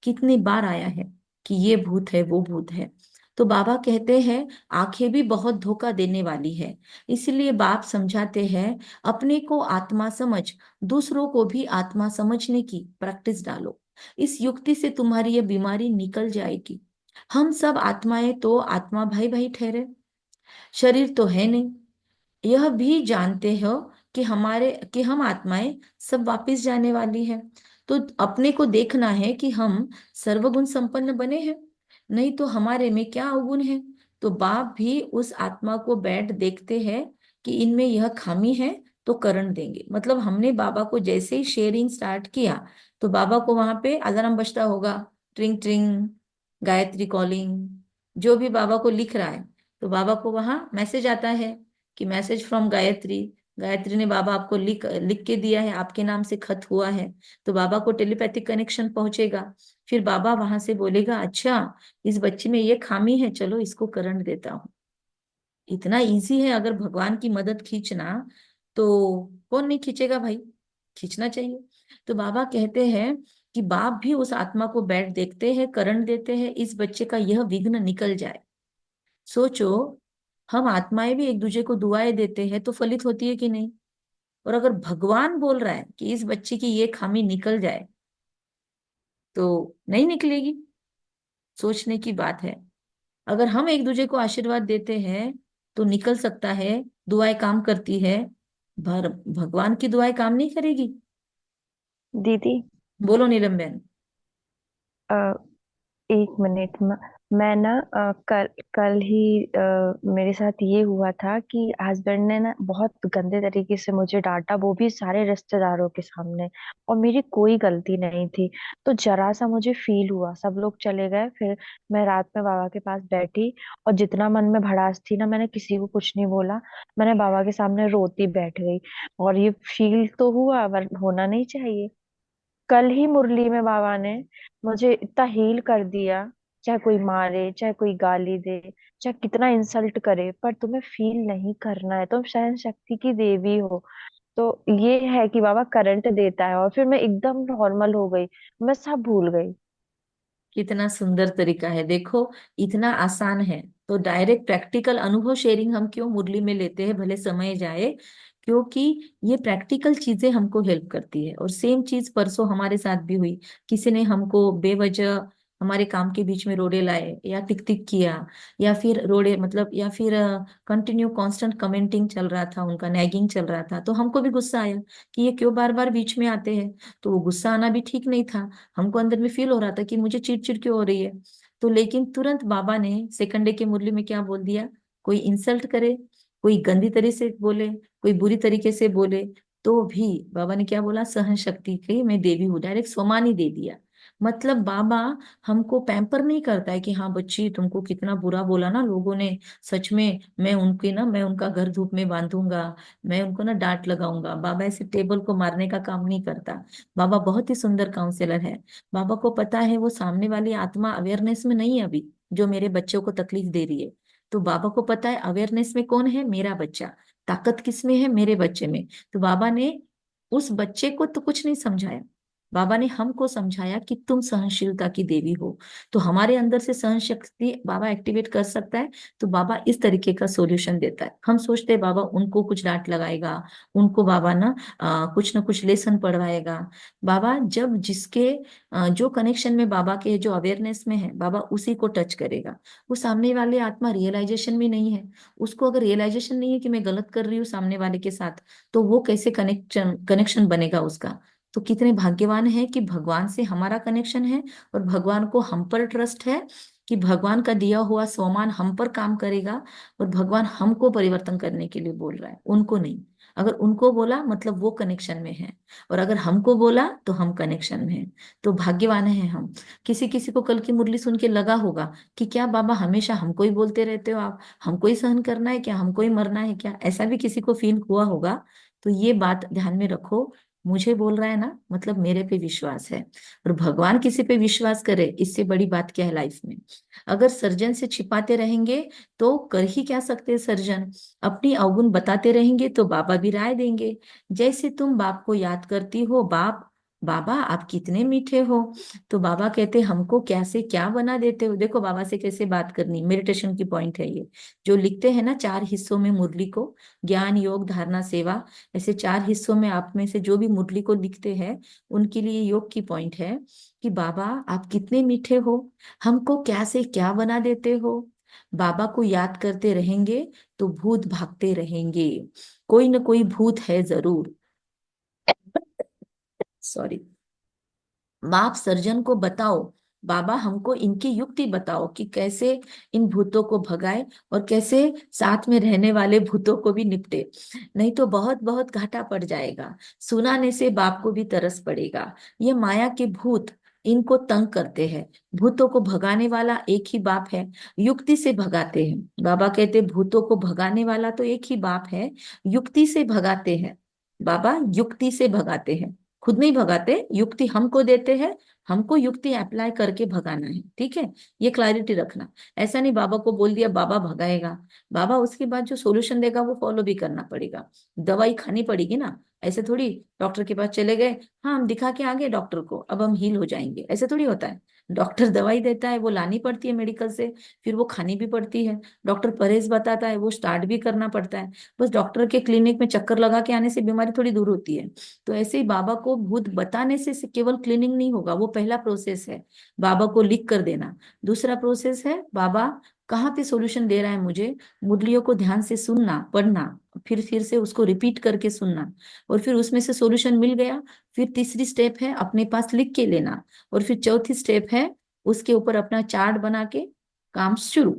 कितनी बार आया है कि ये भूत है वो भूत है। तो बाबा कहते हैं आंखें भी बहुत धोखा देने वाली है, इसलिए बाप समझाते हैं अपने को आत्मा समझ, दूसरों को भी आत्मा समझने की प्रैक्टिस डालो। इस युक्ति से तुम्हारी ये बीमारी निकल जाएगी। हम सब आत्माएं तो आत्मा भाई भाई ठहरे, शरीर तो है नहीं। यह भी जानते हो कि हम आत्माएं सब वापस जाने वाली है। तो अपने को देखना है कि हम सर्वगुण संपन्न बने हैं, नहीं तो हमारे में क्या अवगुण है। तो बाप भी उस आत्मा को बैठ देखते हैं कि इनमें यह खामी है, तो करण देंगे। मतलब हमने बाबा को जैसे ही शेयरिंग स्टार्ट किया, तो बाबा को वहां पे अलार्म बजता होगा, ट्रिंग ट्रिंग, गायत्री कॉलिंग, जो भी बाबा को लिख रहा है, तो बाबा को वहां मैसेज आता है कि मैसेज फ्रॉम गायत्री, गायत्री ने बाबा आपको लिख लिख के दिया है, आपके नाम से खत हुआ है। तो बाबा को टेलीपैथिक कनेक्शन पहुंचेगा। फिर बाबा वहां से बोलेगा अच्छा इस बच्चे में ये खामी है, चलो इसको करंट देता हूँ। इतना इजी है अगर भगवान की मदद खींचना, तो कौन नहीं खींचेगा भाई, खींचना चाहिए। तो बाबा कहते हैं कि बाप भी उस आत्मा को बैठ देखते हैं, करंट देते हैं, इस बच्चे का यह विघ्न निकल जाए। सोचो, हम आत्माएं भी एक दूसरे को दुआएं देते हैं तो फलित होती है कि नहीं। और अगर भगवान बोल रहा है कि इस बच्चे की ये खामी निकल जाए, तो नहीं निकलेगी। सोचने की बात है। अगर हम एक दूसरे को आशीर्वाद देते हैं तो निकल सकता है, दुआएं काम करती है। भगवान की दुआएं काम नहीं करेगी। दीदी, बोलो नीलम बहन। अ, एक मिनट मैं ना कल कल ही मेरे साथ ये हुआ था कि हस्बैंड ने ना बहुत गंदे तरीके से मुझे डांटा, वो भी सारे रिश्तेदारों के सामने, और मेरी कोई गलती नहीं थी। तो जरा सा मुझे फील हुआ, सब लोग चले गए, फिर मैं रात में बाबा के पास बैठी, और जितना मन में भड़ास थी ना, मैंने किसी को कुछ नहीं बोला। मैंने बाबा के सामने रोती बैठ गई। और ये फील तो हुआ, होना नहीं चाहिए। कल ही मुरली में बाबा ने मुझे इतना हील कर दिया। चाहे कोई मारे, चाहे कोई गाली दे, चाहे कितना इंसल्ट करे, पर तुम्हें फील नहीं करना है। तुम सहन शक्ति की देवी हो। तो ये है कि बाबा करंट देता है, और फिर मैं एकदम नॉर्मल हो गई। मैं सब भूल गई। कितना सुंदर तरीका है देखो, इतना आसान है। तो डायरेक्ट प्रैक्टिकल अनुभव शेयरिंग हम क्यों मुरली में लेते हैं, भले समय जाए, क्योंकि ये प्रैक्टिकल चीजें हमको हेल्प करती है। और सेम चीज परसों हमारे साथ भी हुई। किसी ने हमको बेवजह हमारे काम के बीच में रोड़े लाए या टिक टिक किया, या फिर रोड़े मतलब, या फिर कंटिन्यू कांस्टेंट कमेंटिंग चल रहा था, उनका नैगिंग चल रहा था। तो हमको भी गुस्सा आया कि ये क्यों बार बार बीच में आते हैं। तो वो गुस्सा आना भी ठीक नहीं था, हमको अंदर में फील हो रहा था कि मुझे चिड़चिड़ क्यों हो रही है। तो लेकिन तुरंत बाबा ने सेकंड डे के मुरली में क्या बोल दिया, कोई इंसल्ट करे, कोई गंदी तरीके से बोले, कोई बुरी तरीके से बोले, तो भी बाबा ने क्या बोला, सहन शक्ति की मैं देवी हूँ, डायरेक्ट सम्मान ही दे दिया। मतलब बाबा हमको पैम्पर नहीं करता है कि हाँ बच्ची तुमको कितना बुरा बोला ना लोगों ने, सच में मैं उनका घर धूप में बांधूंगा, मैं उनको ना डांट लगाऊंगा। बाबा ऐसे टेबल को मारने का काम नहीं करता। बाबा बहुत ही सुंदर काउंसलर है। बाबा को पता है वो सामने वाली आत्मा अवेयरनेस में नहीं है अभी, जो मेरे बच्चों को तकलीफ दे रही है। तो बाबा को पता है अवेयरनेस में कौन है, मेरा बच्चा। ताकत किस में है, मेरे बच्चे में। तो बाबा ने उस बच्चे को तो कुछ नहीं समझाया, बाबा ने हमको समझाया कि तुम सहनशीलता की देवी हो। तो हमारे अंदर से सहन शक्ति बाबा एक्टिवेट कर सकता है। तो बाबा इस तरीके का सॉल्यूशन देता है। हम सोचते हैं बाबा उनको कुछ डांट लगाएगा, उनको बाबा कुछ ना कुछ लेसन पढ़वाएगा। बाबा जब जिसके जो कनेक्शन में बाबा के जो अवेयरनेस में है, बाबा उसी को टच करेगा। वो सामने वाले आत्मा रियलाइजेशन में नहीं है, उसको अगर रियलाइजेशन नहीं है कि मैं गलत कर रही हूँ सामने वाले के साथ, तो वो कैसे कनेक्शन कनेक्शन बनेगा उसका। तो कितने भाग्यवान है कि भगवान से हमारा कनेक्शन है, और भगवान को हम पर ट्रस्ट है कि भगवान का दिया हुआ सोमान हम पर काम करेगा। और भगवान हमको परिवर्तन करने के लिए बोल रहा है, उनको नहीं। अगर उनको बोला मतलब वो कनेक्शन में है, और अगर हमको बोला तो हम कनेक्शन में है। तो भाग्यवान है हम। किसी किसी को कल की मुरली सुन के लगा होगा कि क्या बाबा हमेशा हमको ही बोलते रहते हो आप, हमको ही सहन करना है क्या, हमको ही मरना है क्या, ऐसा भी किसी को फील हुआ होगा। तो ये बात ध्यान में रखो मुझे बोल रहा है ना, मतलब मेरे पे विश्वास है। और भगवान किसी पे विश्वास करे, इससे बड़ी बात क्या है लाइफ में। अगर सर्जन से छिपाते रहेंगे तो कर ही क्या सकते हैं सर्जन। अपनी अवगुण बताते रहेंगे तो बाबा भी राय देंगे। जैसे तुम बाप को याद करती हो, बाप बाबा आप कितने मीठे हो, तो बाबा कहते हमको कैसे क्या बना देते हो। देखो बाबा से कैसे बात करनी, मेडिटेशन की पॉइंट है ये। जो लिखते हैं ना 4 हिस्सों में मुरली को, ज्ञान योग धारणा सेवा, ऐसे 4 हिस्सों में आप में से जो भी मुरली को लिखते हैं उनके लिए योग की पॉइंट है कि बाबा आप कितने मीठे हो, हमको कैसे क्या बना देते हो। बाबा को याद करते रहेंगे तो भूत भागते रहेंगे। कोई ना कोई भूत है जरूर। सॉरी। माप सर्जन को बताओ, बाबा हमको इनकी युक्ति बताओ कि कैसे इन भूतों को भगाए और कैसे साथ में रहने वाले भूतों को भी निपटे। नहीं तो बहुत बहुत घाटा पड़ जाएगा। सुनाने से बाप को भी तरस पड़ेगा। ये माया के भूत इनको तंग करते हैं। भूतों को भगाने वाला एक ही बाप है, युक्ति से भगाते हैं। बाबा कहते भूतों को भगाने वाला तो एक ही बाप है, युक्ति से भगाते हैं। बाबा युक्ति से भगाते हैं, खुद नहीं भगाते, युक्ति हमको देते हैं। हमको युक्ति अप्लाई करके भगाना है, ठीक है। ये क्लैरिटी रखना। ऐसा नहीं बाबा को बोल दिया बाबा भगाएगा, बाबा उसके बाद जो सॉल्यूशन देगा वो फॉलो भी करना पड़ेगा। दवाई खानी पड़ेगी ना। ऐसे थोड़ी डॉक्टर के पास चले गए, हाँ हम दिखा के आ गए डॉक्टर को अब हम हील हो जाएंगे, ऐसे थोड़ी होता है। डॉक्टर दवाई देता है वो लानी पड़ती है मेडिकल से, फिर वो खानी भी पड़ती है। डॉक्टर परहेज बताता है वो स्टार्ट भी करना पड़ता है। बस डॉक्टर के क्लिनिक में चक्कर लगा के आने से बीमारी थोड़ी दूर होती है। तो ऐसे ही बाबा को भूत बताने से केवल क्लीनिंग नहीं होगा, वो पहला प्रोसेस है बाबा को लिख कर देना। दूसरा प्रोसेस है बाबा कहाँ पे सॉल्यूशन दे रहा है मुझे, मुरलियों को ध्यान से सुनना पढ़ना, फिर से उसको रिपीट करके सुनना, और फिर उसमें से सॉल्यूशन मिल गया। फिर तीसरी स्टेप है अपने पास लिख के लेना, और फिर चौथी स्टेप है उसके ऊपर अपना चार्ट बना के काम शुरू।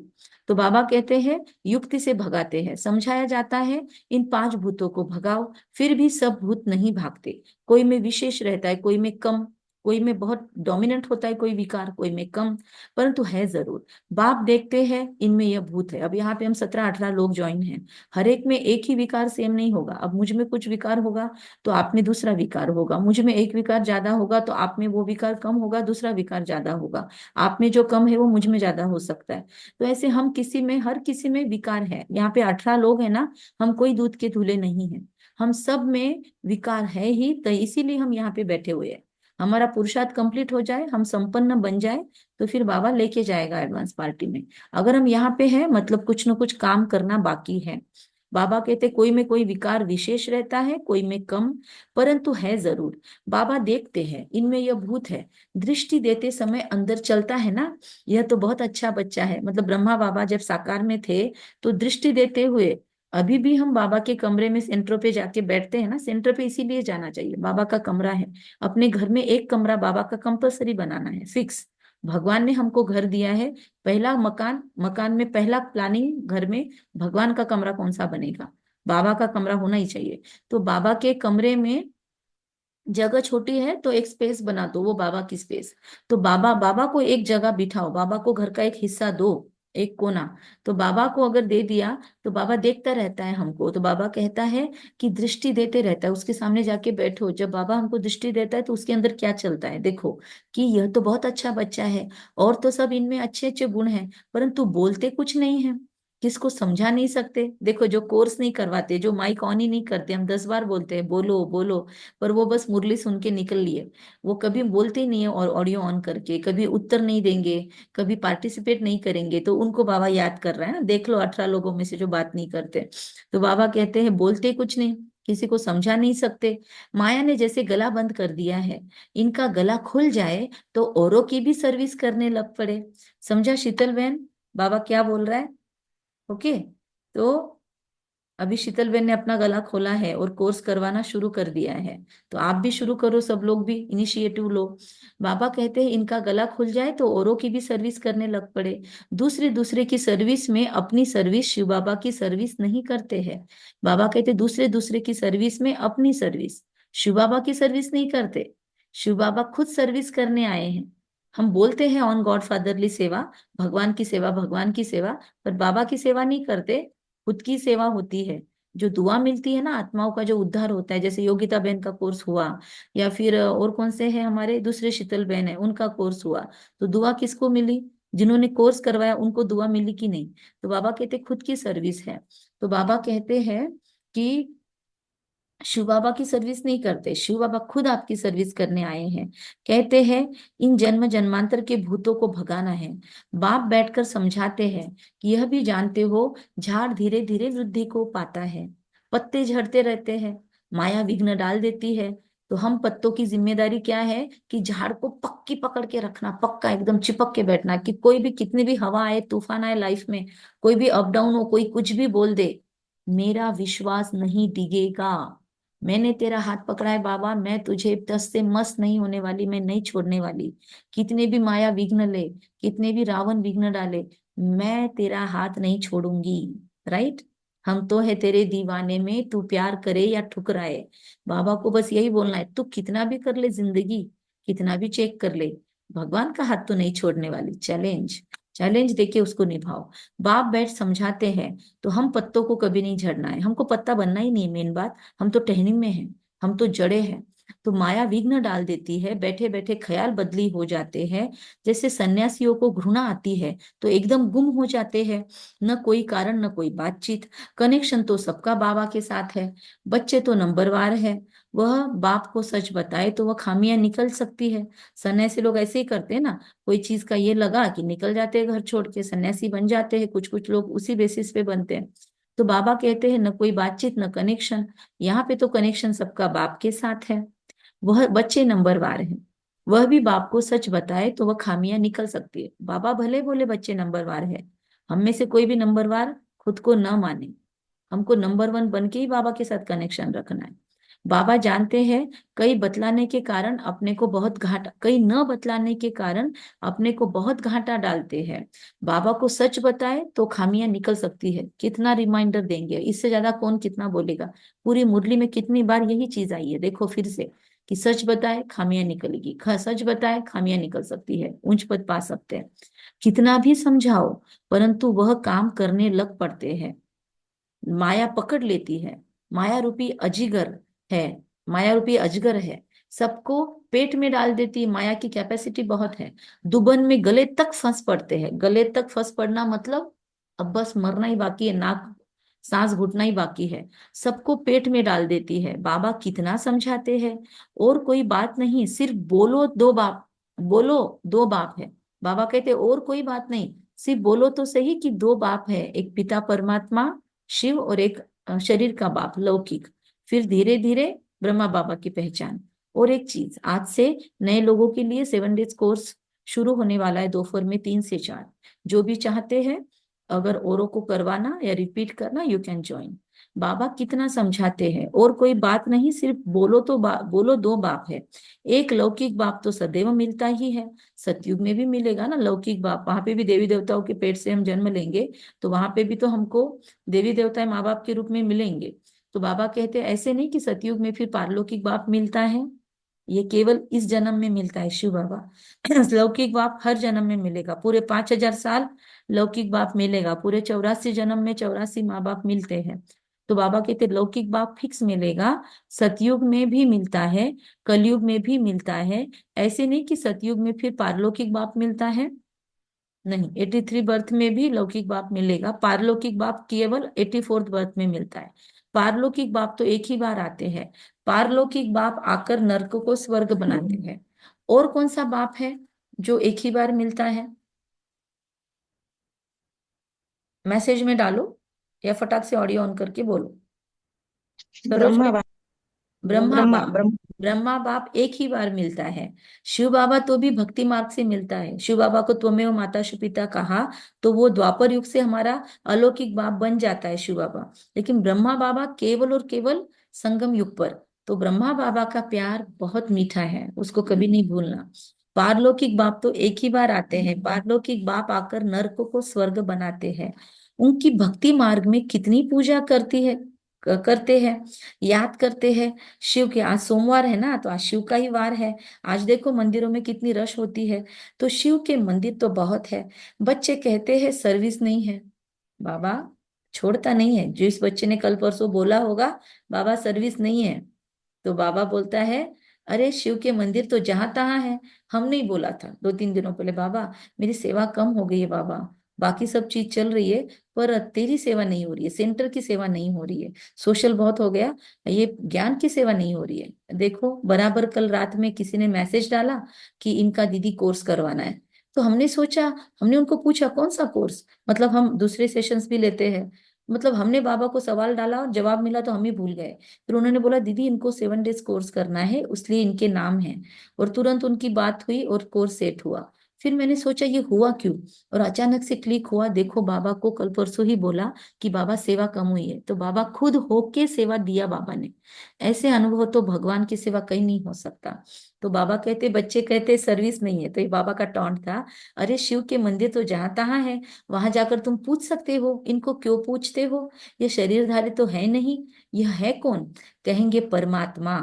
तो बाबा कहते हैं युक्ति से भगाते हैं, समझाया जाता है इन 5 भूतों को भगाओ। फिर भी सब भूत नहीं भागते, कोई में विशेष रहता है, कोई में कम, कोई में बहुत डोमिनेंट होता है कोई विकार, कोई में कम, परंतु है जरूर। बाप देखते हैं इनमें यह भूत है। अब यहाँ पे हम 17-18 लोग ज्वाइन हैं, हर एक में एक ही विकार सेम नहीं होगा। अब मुझ में कुछ विकार होगा तो आप में दूसरा विकार होगा, मुझ में एक विकार ज्यादा होगा तो आप में वो विकार कम होगा, दूसरा विकार ज्यादा होगा। आप में जो कम है वो मुझ में ज्यादा हो सकता है। तो ऐसे हम किसी में, हर किसी में विकार है। यहाँ पे 18 लोग हैं ना, हम कोई दूध के धुले नहीं हैं, हम सब में विकार है ही, तो इसीलिए हम यहाँ पे बैठे हुए हैं। हमारा पुरुषार्थ कंप्लीट हो जाए, हम संपन्न बन जाए, तो फिर बाबा लेके जाएगा एडवांस पार्टी में। अगर हम यहाँ पे हैं मतलब कुछ ना कुछ काम करना बाकी है। बाबा कहते कोई में कोई विकार विशेष रहता है, कोई में कम, परंतु है जरूर। बाबा देखते हैं इनमें यह भूत है, दृष्टि देते समय अंदर चलता है ना, यह तो बहुत अच्छा बच्चा है। मतलब ब्रह्मा बाबा जब साकार में थे तो दृष्टि देते हुए, अभी भी हम बाबा के कमरे में सेंटर पे जाके बैठते हैं ना, सेंटर पे इसीलिए जाना चाहिए, बाबा का कमरा है। अपने घर में एक कमरा बाबा का कंपलसरी बनाना है, फिक्स। भगवान ने हमको घर दिया है, पहला मकान, मकान में पहला प्लानिंग घर में भगवान का कमरा कौन सा बनेगा, बाबा का कमरा होना ही चाहिए। तो बाबा के कमरे में जगह छोटी है तो एक स्पेस बना दो, वो बाबा की स्पेस। तो बाबा बाबा को एक जगह बिठाओ, बाबा को घर का एक हिस्सा दो, एक कोना। तो बाबा को अगर दे दिया तो बाबा देखता रहता है हमको, तो बाबा कहता है कि दृष्टि देते रहता है, उसके सामने जाके बैठो। जब बाबा हमको दृष्टि देता है तो उसके अंदर क्या चलता है देखो, कि यह तो बहुत अच्छा बच्चा है, और तो सब इनमें अच्छे अच्छे गुण हैं, परंतु बोलते कुछ नहीं है, किसको समझा नहीं सकते। देखो जो कोर्स नहीं करवाते, जो माइक ऑन ही नहीं करते, हम 10 बार बोलते हैं बोलो बोलो, पर वो बस मुरली सुन के निकल लिए, वो कभी बोलते ही नहीं है। और ऑडियो ऑन करके कभी उत्तर नहीं देंगे, कभी पार्टिसिपेट नहीं करेंगे, तो उनको बाबा याद कर रहा है ना। देख लो 18 लोगों में से जो बात नहीं करते। तो बाबा कहते हैं बोलते कुछ नहीं, किसी को समझा नहीं सकते। माया ने जैसे गला बंद कर दिया है, इनका गला खुल जाए तो औरों की भी सर्विस करने लग पड़े। समझा शीतल बहन बाबा क्या बोल रहा है? ओके। तो अभी शीतल बेन ने अपना गला खोला है और कोर्स करवाना शुरू कर दिया है, तो आप भी शुरू करो, सब लोग भी इनिशिएटिव लो। बाबा कहते हैं इनका गला खुल जाए तो औरों की भी सर्विस करने लग पड़े। दूसरे दूसरे की सर्विस में अपनी सर्विस, शिव बाबा की सर्विस नहीं करते हैं। बाबा कहते दूसरे दूसरे की सर्विस में अपनी सर्विस, शिव बाबा की सर्विस नहीं करते। शिव बाबा खुद सर्विस करने आए हैं। हम बोलते हैं ऑन गॉड फादरली सेवा, भगवान की सेवा, भगवान की सेवा, पर बाबा की सेवा नहीं करते, खुद की सेवा होती है। जो दुआ मिलती है ना, आत्माओं का जो उद्धार होता है, जैसे योगिता बहन का कोर्स हुआ, या फिर और कौन से हैं हमारे दूसरे शीतल बहन है, उनका कोर्स हुआ, तो दुआ किसको मिली? जिन्होंने कोर्स करवाया उनको दुआ मिली कि नहीं? तो बाबा कहते खुद की सर्विस है। तो बाबा कहते हैं कि शिव बाबा की सर्विस नहीं करते, शिव बाबा खुद आपकी सर्विस करने आए हैं। कहते हैं इन जन्म जन्मांतर के भूतों को भगाना है। बाप बैठकर समझाते हैं कि यह भी जानते हो, झाड़ धीरे धीरे वृद्धि को पाता है, पत्ते झड़ते रहते हैं, माया विघ्न डाल देती है। तो हम पत्तों की जिम्मेदारी क्या है कि झाड़ को पक्की पकड़ के रखना, पक्का एकदम चिपक के बैठना, कि कोई भी कितनी भी हवा आए, तूफान आए लाइफ में, कोई भी अप डाउन हो, कोई कुछ भी बोल दे, मेरा विश्वास नहीं डिगेगा। मैंने तेरा हाथ पकड़ा है बाबा, मैं तुझे दस से मस्त नहीं होने वाली, मैं नहीं छोड़ने वाली। कितने भी माया विघ्न ले, कितने भी रावण विघ्न डाले, मैं तेरा हाथ नहीं छोड़ूंगी। राइट? हम तो है तेरे दीवाने में, तू प्यार करे या ठुकराए। बाबा को बस यही बोलना है, तू कितना भी कर ले जिंदगी, कितना भी चेक कर ले, भगवान का हाथ तो नहीं छोड़ने वाली। चैलेंज, चैलेंज देके उसको निभाओ। बाप बैठ समझाते हैं। तो हम पत्तों को कभी नहीं झड़ना है, हमको पत्ता बनना ही नहीं है मेन बात। हम तो टहनी में हैं, हम तो जड़े हैं। तो माया विघ्न डाल देती है, बैठे बैठे ख्याल बदली हो जाते हैं। जैसे सन्यासियों को घृणा आती है तो एकदम गुम हो जाते हैं, न कोई कारण न कोई बातचीत। कनेक्शन तो सबका बाबा के साथ है। बच्चे तो नंबरवार है, वह बाप को सच बताए तो वह खामियां निकल सकती है। सन्यासी लोग ऐसे ही करते हैं ना, कोई चीज का ये लगा कि निकल जाते हैं घर छोड़ के, सन्यासी बन जाते हैं। कुछ कुछ लोग उसी बेसिस पे बनते हैं। तो बाबा कहते हैं न कोई बातचीत न कनेक्शन। यहाँ पे तो कनेक्शन सबका बाप के साथ है। वह बच्चे नंबरवार हैं, वह भी बाप को सच बताए तो वह खामियां निकल सकती है। बाबा भले बोले बच्चे नंबरवार है, हम में से कोई भी नंबरवार खुद को न माने। हमको नंबर वन बन के ही बाबा के साथ कनेक्शन रखना है। बाबा जानते हैं कई बतलाने के कारण अपने को बहुत घाटा, कई न बतलाने के कारण अपने को बहुत घाटा डालते हैं। बाबा को सच बताए तो खामियां निकल सकती है। कितना रिमाइंडर देंगे, इससे ज्यादा कौन कितना बोलेगा। पूरी मुरली में कितनी बार यही चीज आई है, देखो फिर से, कि सच बताए खामियां निकलेगी, सच बताए खामियां निकल सकती है, ऊंच पद पा सकते हैं। कितना भी समझाओ परंतु वह काम करने लग पड़ते हैं। माया पकड़ लेती है। माया रूपी अजिगर है, माया रूपी अजगर है, सबको पेट में डाल देती है। माया की कैपेसिटी बहुत है। दुबन में गले तक फंस पड़ते हैं। गले तक फंस पड़ना मतलब अब बस मरना ही बाकी है, नाक सांस घुटना ही बाकी है। सबको पेट में डाल देती है। बाबा कितना समझाते हैं, और कोई बात नहीं, सिर्फ बोलो दो बाप, बोलो दो बाप है। बाबा कहते और कोई बात नहीं, सिर्फ बोलो तो सही कि दो बाप है, एक पिता परमात्मा शिव और एक शरीर का बाप लौकिक। फिर धीरे धीरे ब्रह्मा बाबा की पहचान। और एक चीज, आज से नए लोगों के लिए 7 डेज कोर्स शुरू होने वाला है, दोपहर में 3 से 4। जो भी चाहते हैं, अगर औरों को करवाना या रिपीट करना, यू कैन ज्वाइन। बाबा कितना समझाते हैं, और कोई बात नहीं, सिर्फ बोलो तो बोलो दो बाप है। एक लौकिक बाप तो सदैव मिलता ही है, सतयुग में भी मिलेगा ना लौकिक बाप। वहां पे भी देवी देवताओं के पेट से हम जन्म लेंगे, तो वहां पे भी तो हमको देवी देवता माँ बाप के रूप में मिलेंगे। तो बाबा कहते हैं ऐसे नहीं कि सतयुग में फिर पारलौकिक बाप मिलता है, ये केवल इस जन्म में मिलता है शिव बाबा। लौकिक बाप हर जन्म में मिलेगा, पूरे 5,000 साल लौकिक बाप मिलेगा, पूरे 84 जन्म में 84 माँ बाप मिलते हैं। तो बाबा कहते लौकिक बाप फिक्स मिलेगा, सतयुग में भी मिलता है, कलयुग में भी मिलता है। ऐसे नहीं कि सतयुग में फिर पारलौकिक बाप मिलता है, नहीं, 83 बर्थ में भी लौकिक बाप मिलेगा। पारलौकिक बाप केवल 84th बर्थ में मिलता है। पारलौकिक बाप तो एक ही बार आते हैं। पारलौकिक बाप आकर नरक को स्वर्ग बनाते हैं। और कौन सा बाप है जो एक ही बार मिलता है? मैसेज में डालो या फटाक से ऑडियो ऑन करके बोलो। सरोज ब्रह्मा में बाबा, ब्रह्मा ब्रह्मा बाप, ब्रह्मा ब्रह्मा बाप एक ही बार मिलता है। शिव बाबा तो भी भक्ति मार्ग से मिलता है। शिव बाबा को त्वमेव माता पिता कहा तो वो द्वापर युग से हमारा अलौकिक बाप बन जाता है शिव बाबा। लेकिन ब्रह्मा बाबा केवल और केवल संगम युग पर। तो ब्रह्मा बाबा का प्यार बहुत मीठा है, उसको कभी नहीं भूलना। पारलौकिक बाप तो एक ही बार आते हैं। पारलौकिक बाप आकर नरक को स्वर्ग बनाते हैं। उनकी भक्ति मार्ग में कितनी पूजा करते हैं, याद करते हैं। शिव के, आज सोमवार है ना, तो आज शिव का ही वार है। आज देखो मंदिरों में कितनी रश होती है। तो शिव के मंदिर तो बहुत है। बच्चे कहते हैं सर्विस नहीं है। बाबा छोड़ता नहीं है। जिस बच्चे ने कल परसों बोला होगा बाबा सर्विस नहीं है, तो बाबा बोलता है अरे शिव के मंदिर तो जहां तहां है। हमने ही बोला था 2-3 दिनों पहले, बाबा मेरी सेवा कम हो गई है बाबा, बाकी सब चीज चल रही है पर तेरी सेवा नहीं हो रही है, सेंटर की सेवा नहीं हो रही है, सोशल बहुत हो गया, ये ज्ञान की सेवा नहीं हो रही है। देखो बराबर कल रात में किसी ने मैसेज डाला कि इनका दीदी कोर्स करवाना है। तो हमने सोचा, हमने उनको पूछा कौन सा कोर्स, मतलब हम दूसरे सेशंस भी लेते हैं, मतलब हमने बाबा को सवाल डाला और जवाब मिला तो हम ही भूल गए। फिर उन्होंने बोला दीदी इनको 7 डेज कोर्स करना है इसलिए इनके नाम है, और तुरंत उनकी बात हुई और कोर्स सेट हुआ। फिर मैंने सोचा ये हुआ क्यों, और अचानक से क्लिक हुआ, देखो बाबा को कल परसों ही बोला कि बाबा सेवा कम हुई है, तो बाबा खुद होके सेवा दिया बाबा ने। ऐसे अनुभव तो भगवान की सेवा कहीं नहीं हो सकता। तो बाबा कहते, बच्चे कहते सर्विस नहीं है, तो ये बाबा का टॉन्ट था, अरे शिव के मंदिर तो जहां तहां है, वहां जाकर तुम पूछ सकते हो, इनको क्यों पूछते हो, ये शरीरधारी तो है नहीं। यह है कौन, कहेंगे परमात्मा,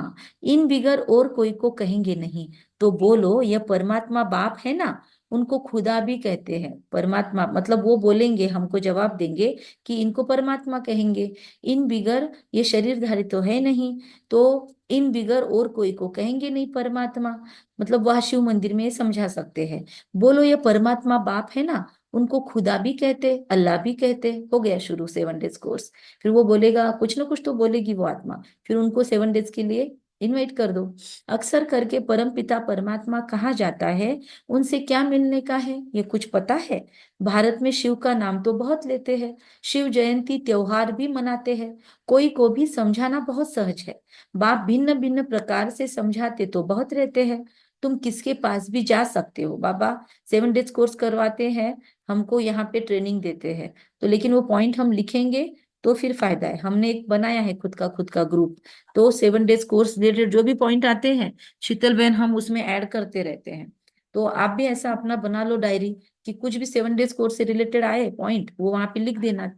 इन बिगर और कोई को कहेंगे नहीं। तो बोलो यह परमात्मा बाप है ना, उनको खुदा भी कहते हैं परमात्मा, मतलब वो बोलेंगे हमको जवाब देंगे कि इनको परमात्मा कहेंगे। इन बिगर ये शरीरधारी तो है नहीं, तो इन बिगर और कोई को कहेंगे नहीं परमात्मा, मतलब वह शिव मंदिर में ये समझा सकते हैं। बोलो ये परमात्मा बाप है ना, उनको खुदा भी कहते, अल्लाह भी कहते। हो गया शुरू 7 डेज कोर्स। फिर वो बोलेगा कुछ ना कुछ तो बोलेगी वो आत्मा, फिर उनको 7 डेज के लिए इनवाइट कर दो। अक्सर करके परम पिता परमात्मा कहाँ जाता है, उनसे क्या मिलने का है, ये कुछ पता है। भारत में शिव का नाम तो बहुत लेते हैं, शिव जयंती त्योहार भी मनाते हैं, कोई को भी समझाना बहुत सहज है। बाप भिन्न भिन्न प्रकार से समझाते तो बहुत रहते हैं। तुम किसके पास भी जा सकते हो, बाबा 7 डेज कोर्स करवाते हैं, हमको यहाँ पे ट्रेनिंग देते हैं, तो लेकिन वो पॉइंट हम लिखेंगे तो फिर फायदा है। हमने एक बनाया है खुद का ग्रुप, तो 7 डेज कोर्स रिलेटेड जो भी पॉइंट आते हैं शीतल बहन हम उसमें ऐड करते रहते हैं। तो आप भी ऐसा अपना बना लो डायरी कि कुछ भी 7 डेज कोर्स से रिलेटेड आए पॉइंट वो वहां पे लिख देना,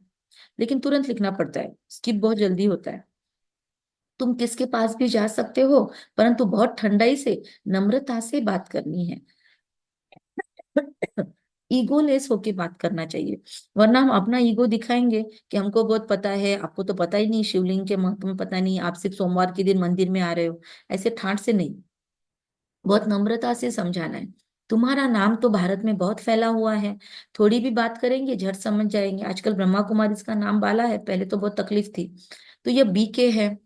लेकिन तुरंत लिखना पड़ता है, स्किप बहुत जल्दी होता है। तुम किसके पास भी जा सकते हो, परंतु बहुत ठंडाई से नम्रता से बात करनी है। ईगोलेस होके बात करना चाहिए, वरना हम अपना ईगो दिखाएंगे कि हमको बहुत पता है, आपको तो पता ही नहीं, शिवलिंग के महत्व में पता नहीं, आप सिर्फ सोमवार के दिन मंदिर में आ रहे हो। ऐसे ठाट से नहीं, बहुत नम्रता से समझाना है। तुम्हारा नाम तो भारत में बहुत फैला हुआ है, थोड़ी भी बात करेंगे झट समझ जाएंगे। आजकल ब्रह्मा कुमारी इसका नाम बाला है, पहले तो बहुत तकलीफ थी। तो यह बीके है,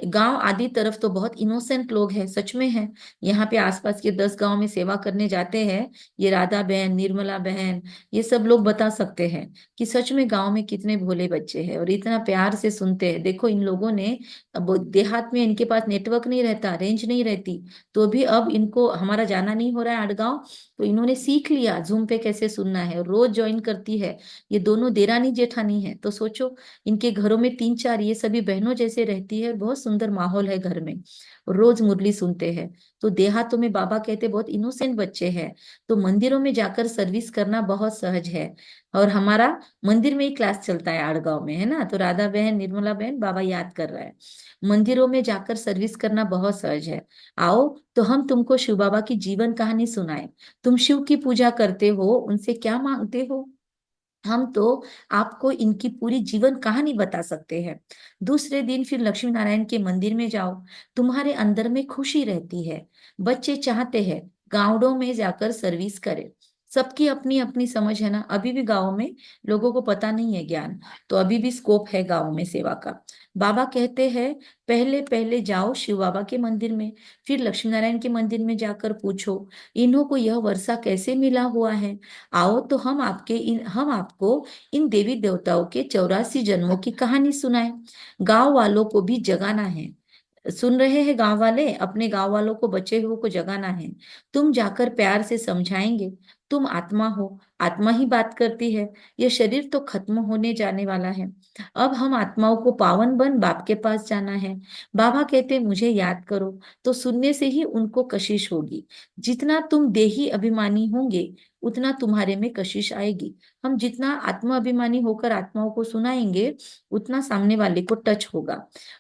गांव आदि तरफ तो बहुत इनोसेंट लोग हैं, सच में है। यहाँ पे आसपास के 10 गांव में सेवा करने जाते हैं, ये राधा बहन, निर्मला बहन, ये सब लोग बता सकते हैं कि सच में गांव में कितने भोले बच्चे हैं और इतना प्यार से सुनते हैं। देखो इन लोगों ने, अब देहात में इनके पास नेटवर्क नहीं रहता, रेंज नहीं रहती, तो भी अब इनको हमारा जाना नहीं हो रहा है अड़गांव, तो इन्होंने सीख लिया जूम पे कैसे सुनना है और रोज ज्वाइन करती है। ये दोनों देरानी जेठानी है, तो सोचो इनके घरों में 3-4 ये सभी बहनों जैसे रहती है, बहुत सुंदर माहौल है घर में, और रोज मुरली सुनते हैं। तो देहातों में बाबा कहते बहुत इनोसेंट बच्चे हैं, तो मंदिरों में जाकर सर्विस करना बहुत सहज है। और हमारा मंदिर में ही क्लास चलता है आड़गांव में, है ना, तो राधा बहन, निर्मला बहन, बाबा याद कर रहा है, मंदिरों में जाकर सर्विस करना बहुत सहज है। आओ तो हम तुमको शिव बाबा की जीवन कहानी सुनाए। तुम शिव की पूजा करते हो, उनसे क्या मांगते हो, हम तो आपको इनकी पूरी जीवन कहानी बता सकते हैं। दूसरे दिन फिर लक्ष्मी नारायण के मंदिर में जाओ, तुम्हारे अंदर में खुशी रहती है। बच्चे चाहते हैं गाँवों में जाकर सर्विस करें, सबकी अपनी अपनी समझ है ना, अभी भी गाँव में लोगों को पता नहीं है ज्ञान, तो अभी भी स्कोप है गाँव में सेवा का। बाबा कहते हैं पहले पहले जाओ शिव बाबा के मंदिर में, फिर लक्ष्मी नारायण के मंदिर में जाकर पूछो इन्हों को यह वर्षा कैसे मिला हुआ है। आओ तो हम आपको इन देवी देवताओं के 84 जन्मों की कहानी सुनाए। गांव वालों को भी जगाना है, सुन रहे हैं गांव वाले, अपने गांव वालों को, बचे हुए को जगाना है। तुम जाकर प्यार से समझाएंगे, तुम आत्मा हो, आत्मा ही बात करती है, यह शरीर तो खत्म होने जाने वाला है। अब हम आत्माओं को पावन बन बाप के पास जाना है। बाबा कहते मुझे याद करो, तो सुनने से ही उनको कशिश होगी। जितना तुम देही अभिमानी होंगे उतना तुम्हारे में कशिश आएगी। हम जितना आत्मा अभिमानी होकर आत्माओं को सुनाएंगे उतना सामने वाले को टच होगा।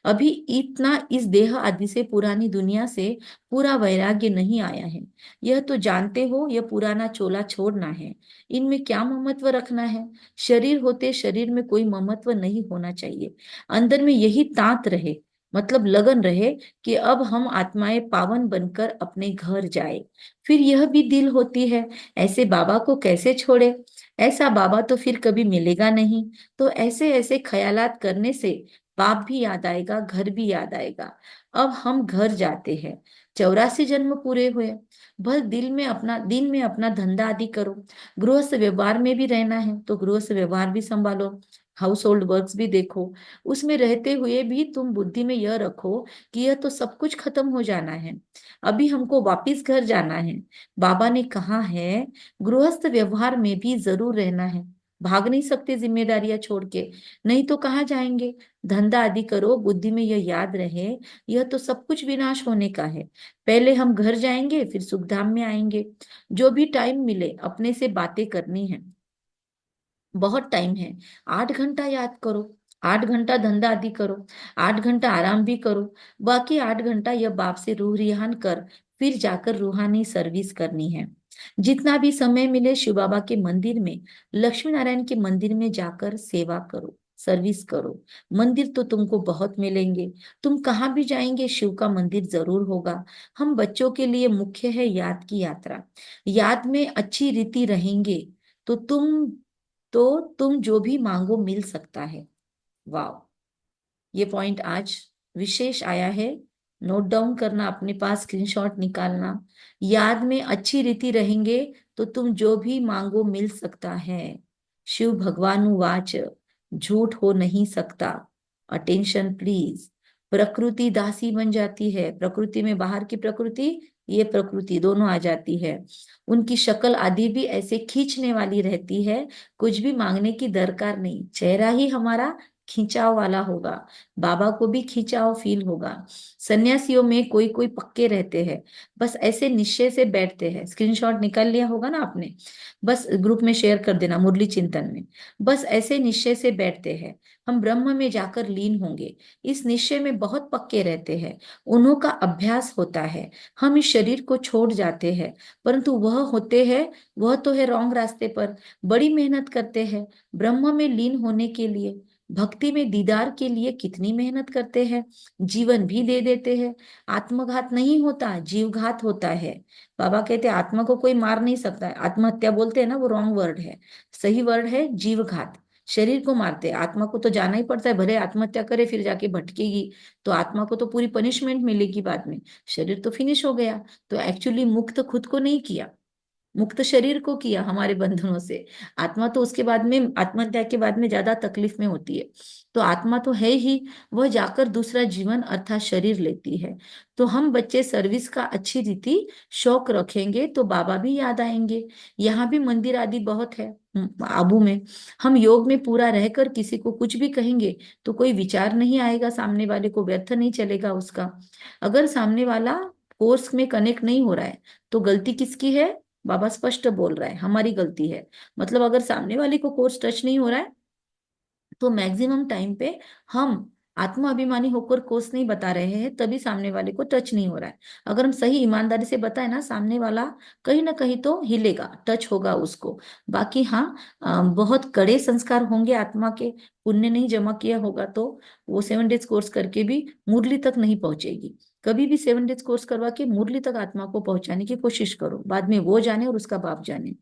अभी इतना इस देह आदि से, पुरानी दुनिया से पूरा वैराग्य नहीं आया है, यह तो जानते हो, यह पुराना चोला छोड़ना है। इनमें क्या ममत्व रखना है? शरीर होते शरीर में कोई ममत्व नहीं होना चाहिए। अंदर में यही तांत रहे, मतलब लगन रहे कि अब हम आत्माएं पावन बनकर अपने घर जाए। फिर यह भी दिल होती है, ऐसे बाबा को कैसे छोड़े? ऐसा बाबा तो फिर कभी मिलेगा नहीं। तो ऐसे ऐसे ख्यालात करने से बाप भी याद आएगा, घर भी याद आएगा। अब हम घर जाते हैं। 84 जन्म पूरे हुए। बस दिन में अपना धंधा आदि करो। गृहस्थ व्यवहार में भी रहना है तो गृहस्थ व्यवहार भी संभालो, हाउस होल्ड वर्क्स भी देखो। उसमें रहते हुए भी तुम बुद्धि में यह रखो कि यह तो सब कुछ खत्म हो जाना है, अभी हमको वापिस घर जाना है। बाबा ने कहा है गृहस्थ व्यवहार में भी जरूर रहना है, भाग नहीं सकते जिम्मेदारियां छोड़ के, नहीं तो कहाँ जाएंगे? धंधा आदि करो, बुद्धि में यह याद रहे यह तो सब कुछ विनाश होने का है। पहले हम घर जाएंगे, फिर सुखधाम में आएंगे। जो भी टाइम मिले अपने से बातें करनी है, बहुत टाइम है। 8 घंटा याद करो, 8 घंटा धंधा आदि करो, 8 घंटा आराम भी करो। बाकी 8 घंटा यह बाप से रूह रिहान कर फिर जाकर रूहानी सर्विस करनी है। जितना भी समय मिले शिव बाबा के मंदिर में, लक्ष्मी नारायण के मंदिर में जाकर सेवा करो, सर्विस करो। मंदिर तो तुमको बहुत मिलेंगे, तुम कहाँ भी जाएंगे शिव का मंदिर जरूर होगा। हम बच्चों के लिए मुख्य है याद की यात्रा। याद में अच्छी रीति रहेंगे तो तुम जो भी मांगो मिल सकता है। वाह, ये पॉइंट आज विशेष आया है। नोट डाउन करना, अपने पास स्क्रीनशॉट निकालना। याद में अच्छी रीति रहेंगे तो तुम जो भी मांगो मिल सकता है। शिव भगवान वाच, झूठ हो नहीं सकता। Attention please. प्रकृति दासी बन जाती है, प्रकृति में बाहर की प्रकृति, ये प्रकृति दोनों आ जाती है। उनकी शक्ल आदि भी ऐसे खींचने वाली रहती है, कुछ भी मांगने की दरकार नहीं, चेहरा ही हमारा खिंचाव वाला होगा। बाबा को भी खिंचाव फील होगा। सन्यासियों में कोई कोई पक्के रहते हैं, बस ऐसे निश्चय से बैठते हैं। स्क्रीनशॉट निकाल लिया होगा ना आपने, बस ग्रुप में शेयर कर देना मुरली चिंतन में। बस ऐसे निश्चय से बैठते हैं, हम ब्रह्म में जाकर लीन होंगे, इस निश्चय में बहुत पक्के रहते हैं। उन्हों का अभ्यास होता है। हम इस शरीर को छोड़ जाते हैं, परंतु वह तो है रॉन्ग रास्ते पर। बड़ी मेहनत करते हैं ब्रह्म में लीन होने के लिए, भक्ति में दीदार के लिए कितनी मेहनत करते हैं, जीवन भी दे देते हैं। आत्मघात नहीं होता, जीवघात होता है। बाबा कहते हैं आत्मा को कोई मार नहीं सकता है। आत्महत्या बोलते हैं ना, वो रॉन्ग वर्ड है, सही वर्ड है जीवघात। शरीर को मारते हैं, आत्मा को तो जाना ही पड़ता है। भले आत्महत्या करे फिर जाके भटकेगी तो आत्मा को तो पूरी पनिशमेंट मिलेगी बाद में, शरीर तो फिनिश हो गया। तो एक्चुअली मुक्त खुद को नहीं किया, मुक्त शरीर को किया हमारे बंधनों से। आत्मा तो उसके बाद में, आत्महत्या के बाद में ज्यादा तकलीफ में होती है। तो आत्मा तो है ही, वह जाकर दूसरा जीवन अर्थात शरीर लेती है। तो हम बच्चे सर्विस का अच्छी रीति शौक रखेंगे तो बाबा भी याद आएंगे। यहाँ भी मंदिर आदि बहुत है आबू में। हम योग में पूरा रहकर किसी को कुछ भी कहेंगे तो कोई विचार नहीं आएगा, सामने वाले को व्यर्थ नहीं चलेगा उसका। अगर सामने वाला कोर्स में कनेक्ट नहीं हो रहा है तो गलती किसकी है? बाबा स्पष्ट बोल रहा है हमारी गलती है। मतलब अगर सामने वाले को कोर्स टच नहीं हो रहा है तो मैक्सिमम टाइम पे हम आत्मा अभिमानी होकर कोर्स नहीं बता रहे हैं, तभी सामने वाले को टच नहीं हो रहा है। अगर हम सही ईमानदारी से बताए ना, सामने वाला कहीं ना कहीं तो हिलेगा, टच होगा उसको। बाकी हाँ, बहुत कड़े संस्कार होंगे आत्मा के, पुण्य नहीं जमा किया होगा तो वो 7 डेज कोर्स करके भी मुरली तक नहीं पहुंचेगी। कभी भी 7 डेज कोर्स करवा के मुरली तक आत्मा को पहुंचाने की कोशिश करो, बाद में वो जाने और उसका बाप जाने।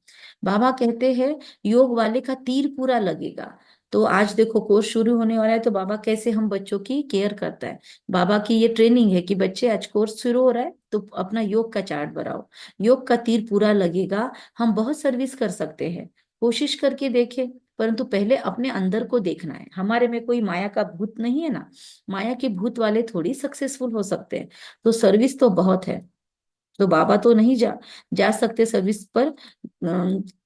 बाबा कहते हैं योग वाले का तीर पूरा लगेगा। तो आज देखो कोर्स शुरू होने वाला है तो बाबा कैसे हम बच्चों की केयर करता है। बाबा की ये ट्रेनिंग है कि बच्चे आज कोर्स शुरू हो रहा है तो अपना योग का चार्ट बनाओ, योग का तीर पूरा लगेगा। हम बहुत सर्विस कर सकते हैं, कोशिश करके देखें, परंतु पहले अपने अंदर को देखना है। हमारे में कोई माया का भूत नहीं है ना, माया के भूत वाले थोड़ी सक्सेसफुल हो सकते हैं। तो सर्विस तो बहुत है। तो बाबा तो नहीं जा सकते सर्विस पर,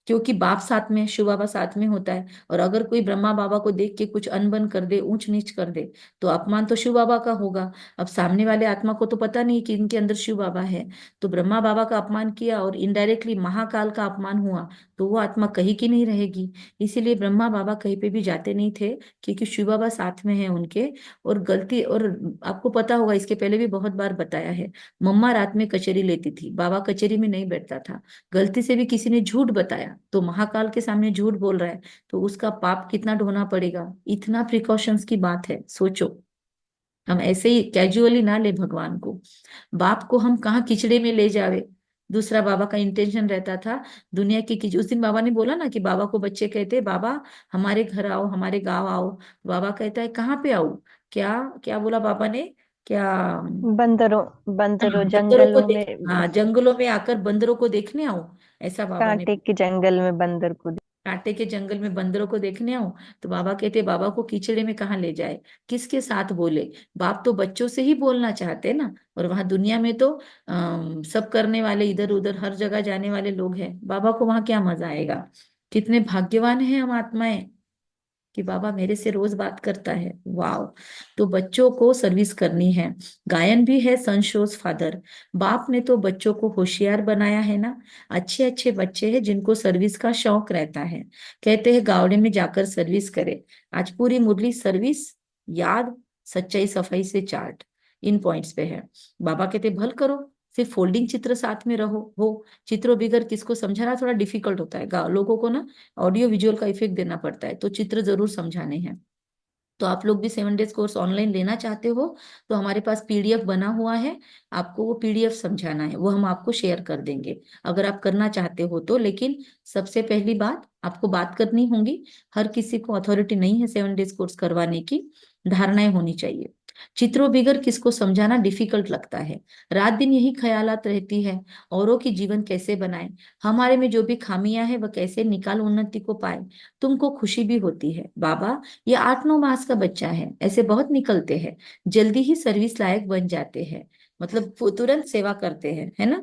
क्योंकि बाप साथ में है, शिव बाबा साथ में होता है। और अगर कोई ब्रह्मा बाबा को देख के कुछ अनबन कर दे, ऊंच नीच कर दे, तो अपमान तो शिव बाबा का होगा। अब सामने वाले आत्मा को तो पता नहीं कि इनके अंदर शिव बाबा है, तो ब्रह्मा बाबा का अपमान किया और इनडायरेक्टली महाकाल का अपमान हुआ, तो वो आत्मा कहीं की नहीं रहेगी। इसीलिए ब्रह्मा बाबा कहीं पे भी जाते नहीं थे, क्योंकि शिव बाबा साथ में है उनके। और गलती, और आपको पता होगा, इसके पहले भी बहुत बार बताया है, मम्मा रात में कचेरी लेती थी, बाबा कचेरी में नहीं बैठता था। गलती से भी किसी ने झूठ बताया तो महाकाल के सामने झूठ बोल रहा है, तो उसका पाप कितना ढोना पड़ेगा। इतना प्रिकॉशंस की बात है, सोचो। हम ऐसे ही कैजुअली ना ले भगवान को। बाप को हम कहाँ किचड़े में ले जावे। दूसरा बाबा का इंटेंशन रहता था दुनिया की उस दिन बाबा ने बोला ना कि बाबा को बच्चे कहते, बाबा हमारे घर आओ, हमारे गांव आओ। बाबा कहता है कहाँ पे आओ। क्या क्या बोला बाबा ने, क्या? बंदरों बंदरों हाँ, बंदरों को जंगलों देख, में, हाँ जंगलों में आकर बंदरों को देखने आओ, ऐसा बाबा ने। कांटे के जंगल में बंदर को कांटे के जंगल में बंदरों को देखने आओ। तो बाबा कहते, बाबा को कीचड़े में कहाँ ले जाए, किसके साथ बोले। बाप तो बच्चों से ही बोलना चाहते हैं ना, और वहां दुनिया में तो सब करने वाले, इधर उधर हर जगह जाने वाले लोग हैं, बाबा को वहां क्या मजा आएगा। कितने भाग्यवान हैं हम आत्माएं कि बाबा मेरे से रोज बात करता है। वाह। तो बच्चों को सर्विस करनी है। गायन भी है सन शोज फादर। बाप ने तो बच्चों को होशियार बनाया है ना। अच्छे अच्छे बच्चे हैं जिनको सर्विस का शौक रहता है। कहते हैं गावड़े में जाकर सर्विस करे। आज पूरी मुरली सर्विस, याद, सच्चाई, सफाई से चार्ट, इन पॉइंट्स पे है। बाबा कहते भल करो, सिर्फ फोल्डिंग चित्र साथ में रहो हो। चित्रों बिगर किसको समझाना थोड़ा डिफिकल्ट होता है, लोगों को ना ऑडियो विजुअल का इफेक्ट देना पड़ता है, तो चित्र जरूर समझाने हैं। तो आप लोग भी 7 डेज कोर्स ऑनलाइन लेना चाहते हो तो हमारे पास पीडीएफ बना हुआ है। आपको वो पीडीएफ समझाना है, वो हम आपको शेयर कर देंगे अगर आप करना चाहते हो तो। लेकिन सबसे पहली बात आपको बात करनी होगी। हर किसी को अथॉरिटी नहीं है 7 डेज कोर्स करवाने की, धारणाएं होनी चाहिए। चित्रों बिगर किसको समझाना डिफिकल्ट लगता है। रात दिन यही ख्यालात रहती है, औरों की जीवन कैसे बनाए, हमारे में जो भी खामियां हैं वह कैसे निकाल, उन्नति को पाए। तुमको खुशी भी होती है, बाबा ये 8-9 मास का बच्चा है, ऐसे बहुत निकलते हैं, जल्दी ही सर्विस लायक बन जाते हैं, मतलब वो तुरंत सेवा करते हैं, है ना।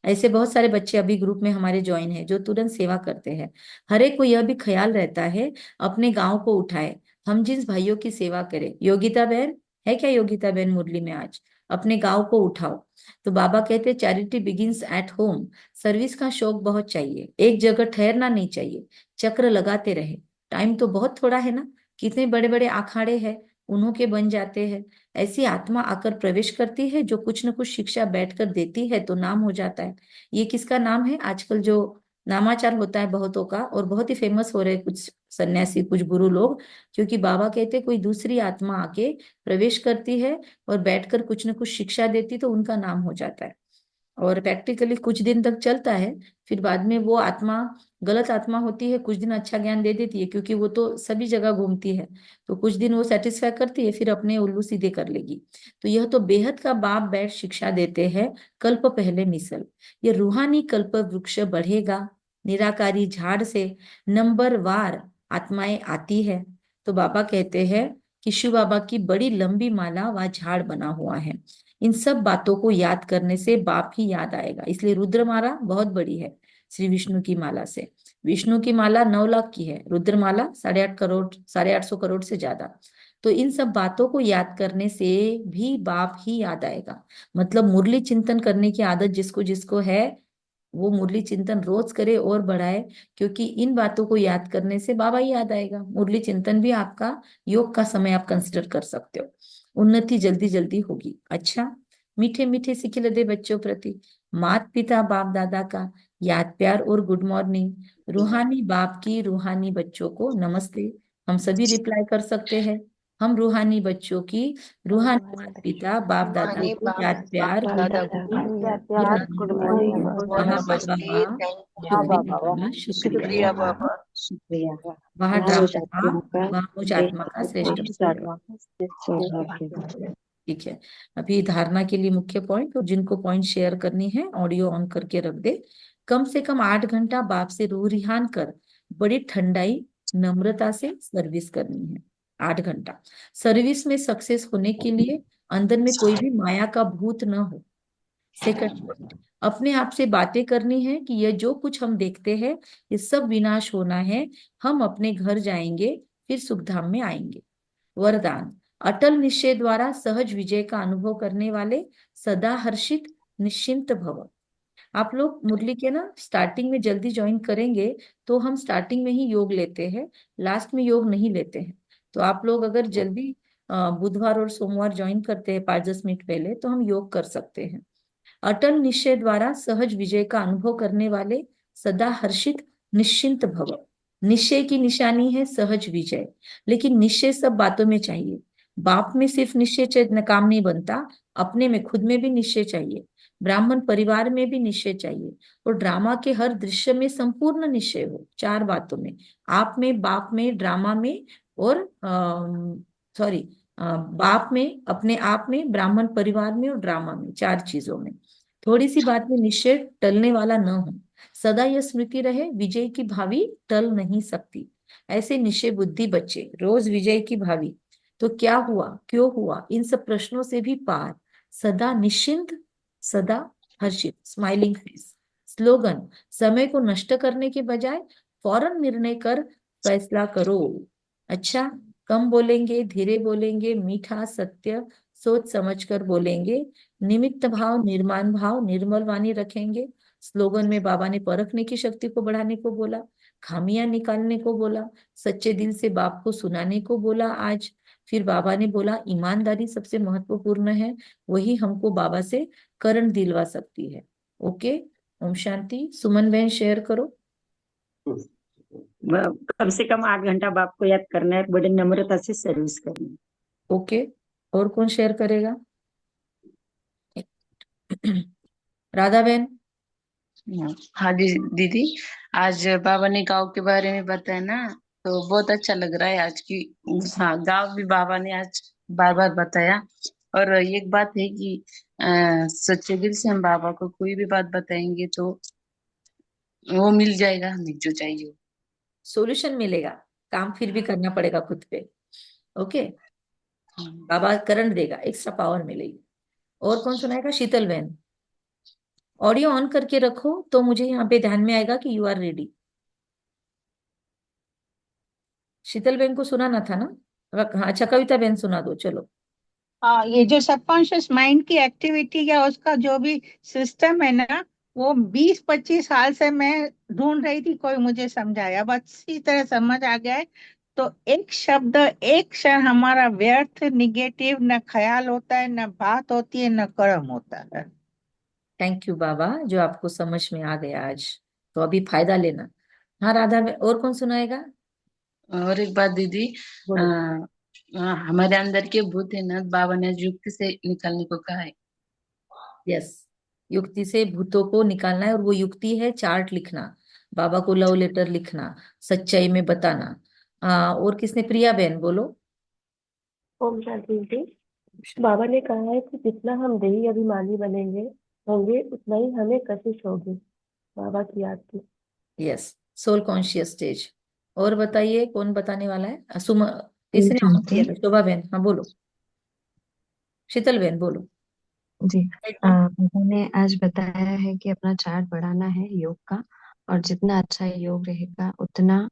ऐसे बहुत सारे बच्चे अभी ग्रुप में हमारे ज्वाइन है जो तुरंत सेवा करते हैं। हर एक को यह भी ख्याल रहता है अपने गांव को उठाए, हम जिस भाइयों की सेवा करें। योगिता बहन है क्या? योगिता बहन मुरली में आज अपने गांव को उठाओ। तो बाबा कहते हैं charity begins at home. Service का शौक बहुत चाहिए, एक जगह ठहरना नहीं चाहिए, चक्र लगाते रहे। टाइम तो बहुत थोड़ा है ना, कितने बड़े बड़े अखाड़े हैं, उन्हों के बन जाते हैं। ऐसी आत्मा आकर प्रवेश करती है जो कुछ न कुछ शिक्षा बैठकर देती है तो नाम हो जाता है। ये किसका नाम है? आजकल जो नामाचार होता है बहुतों का, और बहुत ही फेमस हो रहे कुछ सन्यासी, कुछ गुरु लोग, क्योंकि बाबा कहते कोई दूसरी आत्मा आके प्रवेश करती है और बैठकर कुछ न कुछ शिक्षा देती तो उनका नाम हो जाता है। और प्रैक्टिकली कुछ दिन तक चलता है, फिर बाद में वो आत्मा गलत आत्मा होती है, कुछ दिन अच्छा ज्ञान दे देती है क्योंकि वो तो सभी जगह घूमती है, तो कुछ दिन वो सेटिस्फाई करती है, फिर अपने उल्लू सीधे कर लेगी। तो यह तो बेहद का बाप बैठ शिक्षा देते हैं, कल्प पहले मिसल। ये रूहानी कल्प वृक्ष बढ़ेगा, निराकारी झाड़ से नंबर वार आत्माएं आती है। तो बाबा कहते हैं कि शिव बाबा की बड़ी लंबी माला व झाड़ बना हुआ है। इन सब बातों को याद करने से बाप ही याद आएगा, इसलिए रुद्र माला बहुत बड़ी है श्री विष्णु की माला से। विष्णु की माला 9 लाख की है, रुद्र माला 8.5 करोड़, 850 करोड़ से ज्यादा। तो इन सब बातों को याद करने से भी बाप ही याद आएगा। मतलब मुरली चिंतन करने की आदत जिसको जिसको है वो मुरली चिंतन रोज करे और बढ़ाए, क्योंकि इन बातों को याद करने से बाबा ही याद आएगा। मुरली चिंतन भी आपका योग का समय आप कंसिडर कर सकते हो, उन्नति जल्दी जल्दी होगी। अच्छा, मीठे मीठे सिखिल दे बच्चों प्रति मात पिता बाप दादा का याद प्यार और गुड मॉर्निंग। रूहानी बाप की रूहानी बच्चों को नमस्ते। हम सभी रिप्लाई कर सकते हैं। हम रूहानी बच्चों की रूहानी माता पिता बाप दादा को याद प्यार गुड दादा मॉर्निंग। को याद गुड प्यार गुड मॉर्निंग। मॉर्निंग वहाँ नमस्ते। बाबा हाँ शुक्रिया, बाबा वाह, बाबा शुक्रिया शुक्रिया। बाबा। शुक्रिया। वहाँ वहाँ उस ड्रामा, आत्मा का वहाँ मुझ आत्मा का श्रेष्ठ श्रेष्ठ सौभाग्य। सौभाग्य। ठीक है, अभी धारणा के लिए मुख्य पॉइंट, और जिनको पॉइंट शेयर करनी है ऑडियो ऑन करके रख दे। कम से कम 8 घंटा बाप से रूह रिहान कर बड़ी ठंडाई नम्रता से सर्विस करनी है। 8 घंटा सर्विस में सक्सेस होने के लिए अंदर में कोई भी माया का भूत न हो। सेकंड पॉइंट, अपने आप से बातें करनी है कि यह जो कुछ हम देखते हैं ये सब विनाश होना है, हम अपने घर जाएंगे, फिर सुखधाम में आएंगे। वरदान, अटल निश्चय द्वारा सहज विजय का अनुभव करने वाले सदा हर्षित निश्चिंत भव। आप लोग मुरली के ना स्टार्टिंग में जल्दी ज्वाइन करेंगे तो हम स्टार्टिंग में ही योग लेते हैं, लास्ट में योग नहीं लेते हैं। तो आप लोग अगर जल्दी बुधवार और सोमवार ज्वाइन करते हैं 5-10 मिनट पहले तो हम योग कर सकते हैं। अटल निश्चय द्वारा सहज विजय का अनुभव करने वाले सदा हर्षित निश्चिंत भव। निश्चय की निशानी है सहज विजय, लेकिन निश्चय सब बातों में चाहिए। बाप में सिर्फ निश्चय काम नहीं बनता, अपने में खुद में भी निश्चय चाहिए, ब्राह्मण परिवार में भी निश्चय चाहिए, और ड्रामा के हर दृश्य में संपूर्ण निश्चय हो। 4 बातों में, आप में, बाप में, ड्रामा में, और सॉरी बाप में, अपने आप में, ब्राह्मण परिवार में और ड्रामा में, 4 चीजों में। थोड़ी सी बात में निश्चय टलने वाला न हो। सदा यह स्मृति रहे, विजय की भावी टल नहीं सकती। ऐसे निश्चय बुद्धि बच्चे रोज विजय की भावी। तो क्या हुआ, क्यों हुआ, इन सब प्रश्नों से भी पार, सदा निश्चिंत, सदा हर्षित, स्माइलिंग फेस। स्लोगन, समय को नष्ट करने के बजाय फौरन निर्णय कर फैसला करो। अच्छा, कम बोलेंगे, धीरे बोलेंगे, मीठा सत्य सोच समझकर बोलेंगे, निमित्त भाव, निर्माण भाव, निर्मल वाणी रखेंगे। स्लोगन में बाबा ने परखने की शक्ति को बढ़ाने को बोला, खामियां निकालने को बोला, सच्चे दिल से बाप को सुनाने को बोला आज। फिर बाबा ने बोला ईमानदारी सबसे महत्वपूर्ण है, वही हमको बाबा से करण दिलवा सकती है। ओके, ओम शांति। सुमन बहन शेयर करो। कम से कम 8 घंटा बाप को याद करना है, बड़े नम्रता से सर्विस करनी है। ओके, और कौन शेयर करेगा? राधा बहन। हाँ जी दीदी, आज बाबा ने गांव के बारे में बताया ना, तो बहुत अच्छा लग रहा है आज की। हाँ, गांव भी बाबा ने आज बार बार बताया। और एक बात है कि सच्चे दिल से हम बाबा को कोई भी बात बताएंगे तो वो मिल जाएगा हमें जो चाहिए। सॉल्यूशन मिलेगा, काम फिर भी करना पड़ेगा खुद पे। ओके, बाबा करण देगा, एक्स्ट्रा पावर मिलेगी। और कौन सुनाएगा? शीतल बहन। ऑडियो ऑन करके रखो तो मुझे यहाँ पे ध्यान में आएगा कि यू आर रेडी। शीतल बहन को सुनाना था ना? हाँ, अच्छा, कविता बहन सुना दो, चलो। हाँ, ये जो सबकॉन्शियस माइंड की एक्टिविटी या उसका जो भी सिस्टम है ना, वो 20-25 साल से मैं ढूंढ रही थी, कोई मुझे समझाया, अब अच्छी तरह समझ आ गया है। तो एक शब्द, एक क्षण हमारा व्यर्थ, निगेटिव न ख्याल होता है, न बात होती है, न कर्म होता है। थैंक यू बाबा, जो आपको समझ में आ गया आज, तो अभी फायदा लेना। हाँ राधा बहन, और कौन सुनाएगा? और एक बात दीदी, बोलो। हमारे अंदर के भूत है ना, बाबा ने युक्ति से निकालने को कहा है। यस, युक्ति से भूतों को निकालना है, और वो युक्ति है चार्ट लिखना, बाबा को लव लेटर लिखना, सच्चाई में बताना। और किसने? प्रिया बहन बोलो। ओम शांति जी। बाबा ने कहा है कि जितना हम देही अभिमानी बनेंगे होंगे उतना ही हमें कशिश होगी। बाबा की याद की। Yes, soul conscious stage. और बताइए कौन बताने वाला है? सुम किसने ऑन किया था? शोभा बहन, हाँ बोलो। शीतल बहन बोलो। जी, उन्होंने आज बताया है कि अपना चार्ट बढ़ाना है योग का, और जितना अच्छा योग रहेगा उतना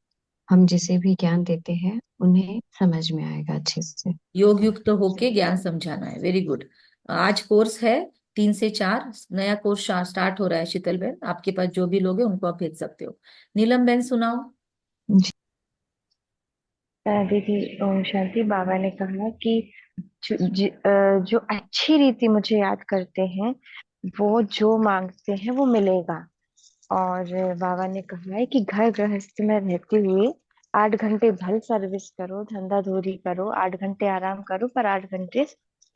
हम जिसे भी ज्ञान देते हैं उन्हें समझ में आएगा अच्छे से। योग युक्त होके ज्ञान समझाना है, वेरी गुड। आज कोर्स है 3 से 4, नया कोर्स स्टार्ट हो रहा है। शीतल बहन, आपके पास जो भी लोग हैं उनको आप भेज सकते हो। नीलम बहन सुनाओ। दीदी ओम शांति। बाबा ने कहा कि जो अच्छी रीति मुझे याद करते हैं वो जो मांगते हैं वो मिलेगा। और बाबा ने कहा है कि घर गृहस्थी में रहते हुए 8 घंटे भल सर्विस करो, धंधा धूरी करो, 8 घंटे आराम करो, पर 8 घंटे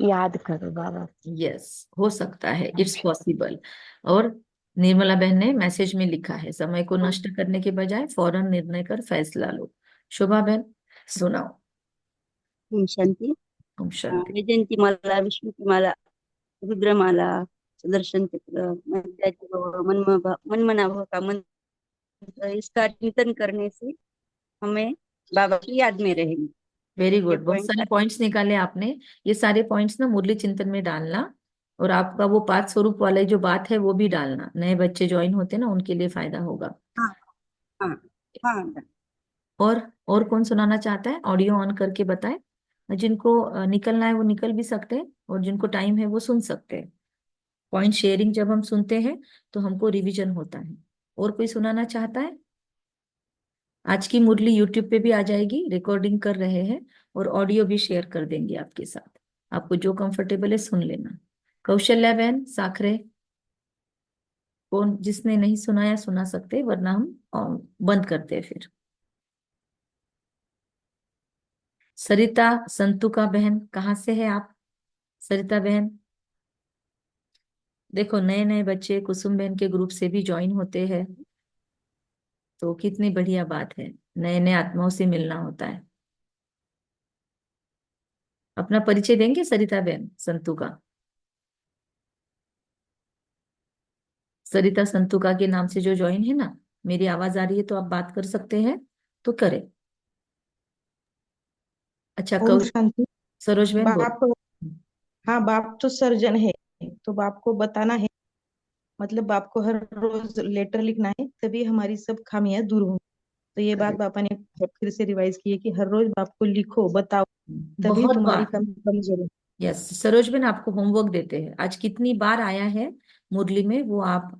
याद करो बाबा। यस, हो सकता है, इट्स पॉसिबल। और निर्मला बहन ने मैसेज में लिखा है, समय को नष्ट करने के बजाय फौरन निर्णय कर फैसला लो। शोभा बहन सुनाओ। ओम शांति। ओम शांति। वैजयंती माला, विष्णु माला, रुद्रमाला, सुदर्शन चक्र, मनमना भव का मंत्र, इसका चिंतन करने से हमें बाबा की याद में रहेंगे। वेरी ये गुड, बहुत पॉइंट सारे पॉइंट्स निकाले आपने। ये सारे पॉइंट्स ना मुरली चिंतन में डालना, और आपका वो पाठ स्वरूप वाले जो बात है वो भी डालना, नए बच्चे ज्वाइन होते हैं ना, उनके लिए फायदा होगा। हाँ हाँ हाँ। और कौन सुनाना चाहता है? ऑडियो ऑन करके बताए। जिनको निकलना है वो निकल भी सकते हैं, और जिनको टाइम है वो सुन सकते हैं। पॉइंट शेयरिंग जब हम सुनते हैं तो हमको रिवीजन होता है। और कोई सुनाना चाहता है? आज की मुरली यूट्यूब पे भी आ जाएगी, रिकॉर्डिंग कर रहे हैं, और ऑडियो भी शेयर कर देंगे आपके साथ। आपको जो कंफर्टेबल है सुन लेना। कौशल्या बहन, साखरे, कौन जिसने नहीं सुनाया सुना सकते, वरना हम बंद करते हैं फिर। सरिता संतुका बहन, कहाँ से है आप? सरिता बहन, देखो नए नए बच्चे कुसुम बहन के ग्रुप से भी ज्वाइन होते हैं, तो कितनी बढ़िया बात है, नए नए आत्माओं से मिलना होता है। अपना परिचय देंगे सरिता बहन संतु का? सरिता संतुका के नाम से जो ज्वाइन है ना, मेरी आवाज आ रही है तो आप बात कर सकते हैं, तो करें। अच्छा, ओम शांति। सरोज बहन बोल। बाप, हाँ बाप तो सर्जन है, तो बाप को बताना है, मतलब बाप को हर रोज लेटर लिखना है, तभी हमारी सब खामियां दूर होंगी। तो ये बात पापा ने फिर से रिवाइज की है कि हर रोज बाप को लिखो, बताओ, तभी बहुत तुम्हारी बार। कमी कमजोर है। यस, सरोज बहन आपको होमवर्क देते हैं, आज कितनी बार आया है मुरली में वो आप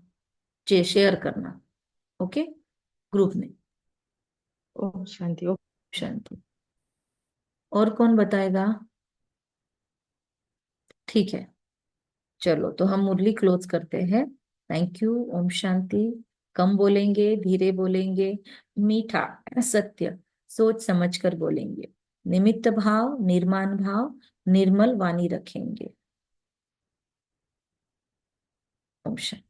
शेयर करना, ओके, ग्रुप में। ओम शांति। शांति। और कौन बताएगा? ठीक है, चलो तो हम मुरली क्लोज करते हैं। Thank you. ओम शांति। कम बोलेंगे, धीरे बोलेंगे, मीठा, सत्य, सोच समझ कर बोलेंगे, निमित्त भाव, निर्माण भाव, निर्मल वाणी रखेंगे। ओम शांति।